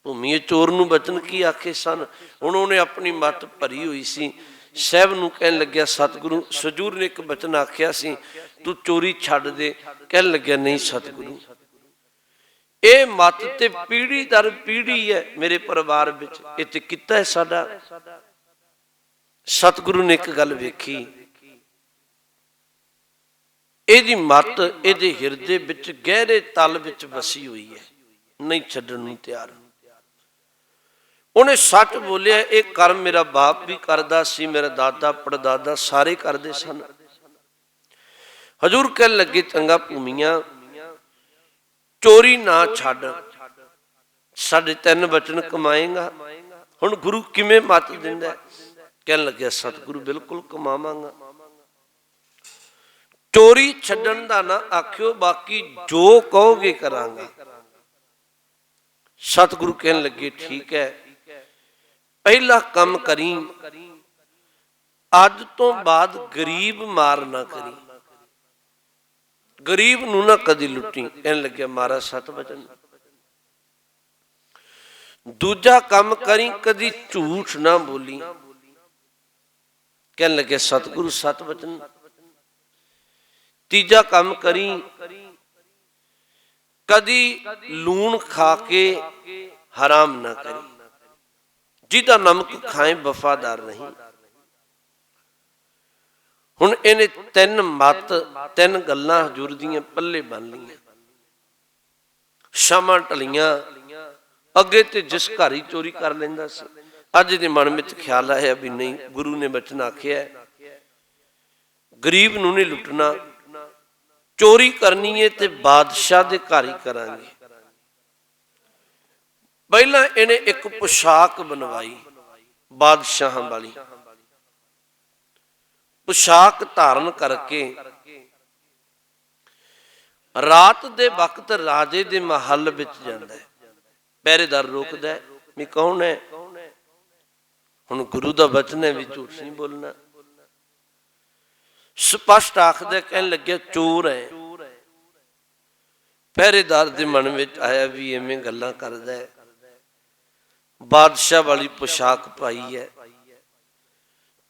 ਭੂਮੀਏ ਚੋਰ ਨੂੰ ਬਚਨ ਕੀ ਆਖੇ ਸਨ। ਹੁਣ ਉਹਨੇ ਆਪਣੀ ਮੱਤ ਭਰੀ ਹੋਈ ਸੀ, ਸਾਹਿਬ ਨੂੰ ਕਹਿਣ ਲੱਗਿਆ, ਸਤਿਗੁਰੂ ਸਜੂਰ ਨੇ ਇੱਕ ਬਚਨ ਆਖਿਆ ਸੀ, ਤੂੰ ਚੋਰੀ ਛੱਡ ਦੇ। ਕਹਿਣ ਲੱਗਿਆ, ਨਹੀਂ ਸਤਿਗੁਰੂ, ਇਹ ਮੱਤ ਤੇ ਪੀੜੀ ਦਰ ਪੀੜੀ ਹੈ ਮੇਰੇ ਪਰਿਵਾਰ ਵਿੱਚ, ਇਹ ਤੇ ਕੀਤਾ ਹੈ ਸਾਡਾ। ਸਤਿਗੁਰੂ ਨੇ ਇੱਕ ਗੱਲ ਵੇਖੀ, ਇਹਦੀ ਮੱਤ ਇਹਦੇ ਹਿਰਦੇ ਵਿੱਚ ਗਹਿਰੇ ਤਲ ਵਿੱਚ ਵਸੀ ਹੋਈ ਹੈ, ਨਹੀਂ ਛੱਡਣ ਨੂੰ ਤਿਆਰ। ਉਹਨੇ ਸੱਚ ਬੋਲਿਆ, ਇਹ ਕਰਮ ਮੇਰਾ ਬਾਪ ਵੀ ਕਰਦਾ ਸੀ, ਮੇਰਾ ਦਾਦਾ ਪੜਦਾਦਾ ਸਾਰੇ ਕਰਦੇ ਸਨ। ਹਜੂਰ ਕਹਿਣ ਲੱਗੇ, ਚੰਗਾ ਭੂਮੀਆਂ, ਚੋਰੀ ਨਾ ਛੱਡ, ਸਾਡੇ 3 ਬਚਨ ਕਮਾਏਗਾ। ਹੁਣ ਗੁਰੂ ਕਿਵੇਂ ਮੱਤ ਦਿੰਦਾ? ਕਹਿਣ ਲੱਗਿਆ, ਸਤਿਗੁਰੂ ਬਿਲਕੁਲ ਕਮਾਵਾਂਗਾ। चोरी छड्डण दा ना आखियो, बाकी जो कहोगे करांगा। सतगुरु कहन लगे ठीक है, पहला कम करी, अज तो बाद गरीब मार ना करी, गरीब नूं ना कदी लुटी। कहन लगे महाराज सत वचन। दूजा काम करी, कदी झूठ ना बोली। कहन लगे सतगुरु सत वचन। तीजा काम करी, कदी लूण खा के हराम ना करी, जिदा नमक खाए वफादार नहीं। हुण इन्हें तीन मत, तीन गल्लां हजूर दीयां पल्ले बन लईआं। शामां ढलियां, अगे ते जिस घर ही चोरी कर लैंदा सी, अज दे मन में ख्याल आया भी नहीं, गुरु ने बचन आखिया गरीब नूं नहीं लुटना, चोरी करनी है तो बादशाह दे घर ही करांगे। पहला इन्हें एक पोशाक बनवाई बादशाह वाली, पोशाक धारण करके रात दे वक्त राजे दे महल विच जांदा है। पहरेदार रोकदा है भी कौन है? हुण गुरु दा वचन है भी झूठ नहीं बोलना। स्पष्ट आखदा, कहन लगे चोर है। पहरेदार दे मन विच आया भी इवें गल्लां करदा है, बादशाह वाली पोशाक पाई है,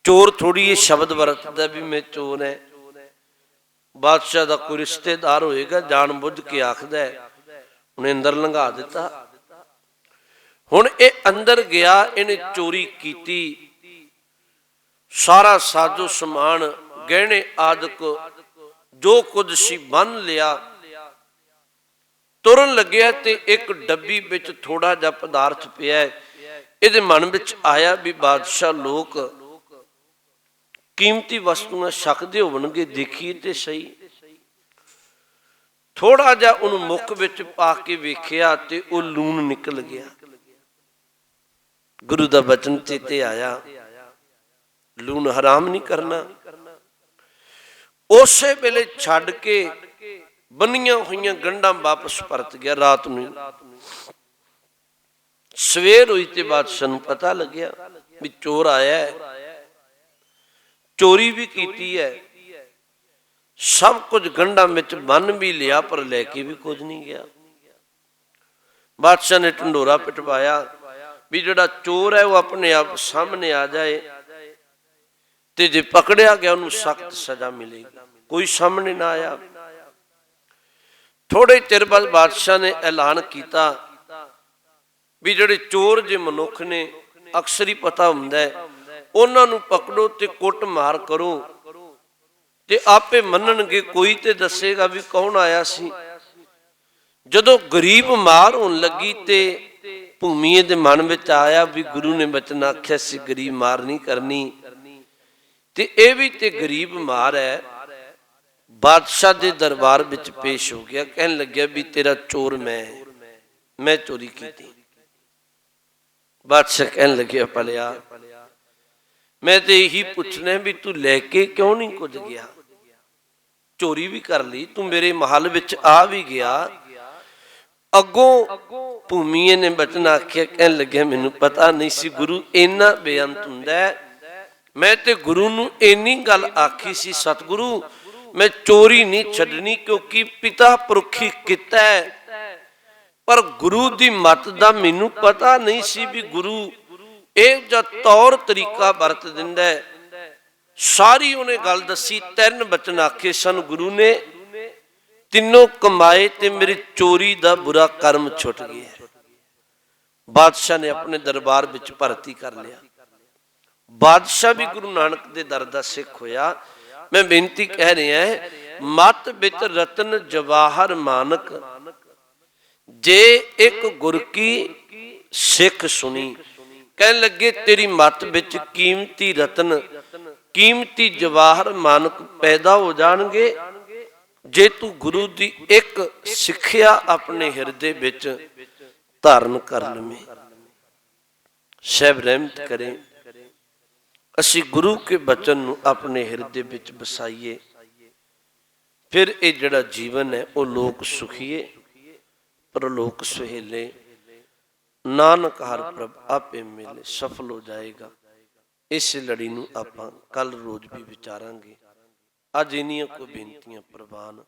चोर थोड़ी ये शब्द वरतदा भी मैं चोर है। बादशाह का कोई रिश्तेदार होएगा, जान बुझ के आखदा है, उन्हें अंदर लंघा दिता। हुण ये अंदर गया, इन्हें चोरी की, सारा साजो समान गहने आदक जो कुछ सी बन लिया। तुरन लग्या ते एक डब्बी विच थोड़ा जा पदार्थ पिया। इहदे मन विच आया भी बादशाह लोग कीमती वस्तुआं छकदे होवणगे, देखिए ते सही। थोड़ा जा उन्हें मुख विच पा के वेखिया ते वो लूण निकल गया। गुरु दा वचन चेते आया, लूण हराम नहीं करना। उसे वेले छड्ड के बनिया हुई गंढां वापस परत गया। रात नूं सवेर हुई ते बादशाह नूं पता लग्या भी चोर आया है, चोरी भी की है, सब कुछ गंढां विच बन भी लिया, पर लैके भी कुछ नहीं गया। बादशाह ने ढंडोरा पिटवाया भी जिहड़ा चोर है वह अपने आप सामने आ जाए, ते जे पकड़िया गया उन्हें सख्त सजा मिलेगी। कोई सामने ना आया। थोड़े चिर बाद बादशाह ने ऐलान किया भी जिहड़े चोर जे मनुख ने, अक्सर ही पता हुंदा है, उन्हां नूं पकड़ो ते कुट मार करो ते आपे मन्नणगे। कोई ते दसेगा भी कौन आया सी। जदों गरीब मार होण लगी ते भूमीए दे मन विच आया भी गुरु ने बचन आख्या सी गरीब मार नहीं करनी, ते ये भी ते गरीब मार है। बादशाह दे दरबार विच पेश हो गया, कहन लग्या भी तेरा चोर मैं चोरी की थी। बादशाह कहन लग्या पलिया मैं तो यही पूछना भी तू लैके क्यों नहीं कुछ गया? चोरी भी कर ली, तू मेरे महल विच आ भी गया। अगों भूमीए ने बचन आख्या, कहन लग्या मैनू पता नहीं सी गुरु इन्ना बेअंत हुंदा है। मैं ते गुरु नूं इन्नी गल आखी सी, सतगुरु मैं चोरी नहीं छड्डनी क्योंकि पिता पुरखी कीता है, पर गुरु दी मत दा मैनू पता नहीं सी भी गुरु ਇਹ ਜਾਂ ਤੌਰ ਤਰੀਕਾ ਵਰਤ ਦਿੰਦਾ ਹੈ। ਸਾਰੀ ਉਹਨੇ ਗੱਲ ਦੱਸੀ। ਤਿੰਨ ਬਚਨ ਆਖੇ ਸਨ ਗੁਰੂ ਨੇ, ਤਿੰਨੋਂ ਕਮਾਏ ਤੇ ਮੇਰੀ ਚੋਰੀ ਦਾ ਬੁਰਾ ਕਰਮ ਛੁੱਟ ਗਿਆ। ਬਾਦਸ਼ਾਹ ਨੇ ਆਪਣੇ ਦਰਬਾਰ ਵਿੱਚ ਭਰਤੀ ਕਰ ਲਿਆ। ਬਾਦਸ਼ਾਹ ਵੀ ਗੁਰੂ ਨਾਨਕ ਦੇ ਦਰ ਦਾ ਸਿੱਖ ਹੋਇਆ। ਮੈਂ ਬੇਨਤੀ ਕਹਿ ਰਿਹਾ ਮਤ ਵਿੱਚ ਰਤਨ ਜਵਾਹਰ ਮਾਨਕ, ਜੇ ਇੱਕ ਗੁਰ ਕੀ ਸਿੱਖ ਸੁਣੀ। कहन लगे तेरी मत विच कीमती रतन, कीमती जवाहर मानक पैदा हो जाणगे जे तू गुरु दी एक सिक्ख्या अपने हिरदे विच धारण कर लवें। साहिब रहमत करें, असी गुरु के बचन नूं अपने हिरदे विच बसाईए। ਫਿਰ ਇਹ ਜਿਹੜਾ ਜੀਵਨ ਹੈ ਉਹ ਲੋਕ ਸੁਖੀਏ ਪ੍ਰਲੋਕ ਸੁਹੇਲੇ, ਨਾਨਕ ਹਰ ਪ੍ਰਭ ਆਪੇ ਮਿਲੇ, ਸਫਲ ਹੋ ਜਾਏਗਾ। ਇਸ ਲੜੀ ਨੂੰ ਆਪਾਂ ਕੱਲ ਰੋਜ਼ ਵੀ ਵਿਚਾਰਾਂਗੇ। ਅੱਜ ਇੰਨੀਆਂ ਕੋ ਬੇਨਤੀਆਂ ਪ੍ਰਵਾਨ।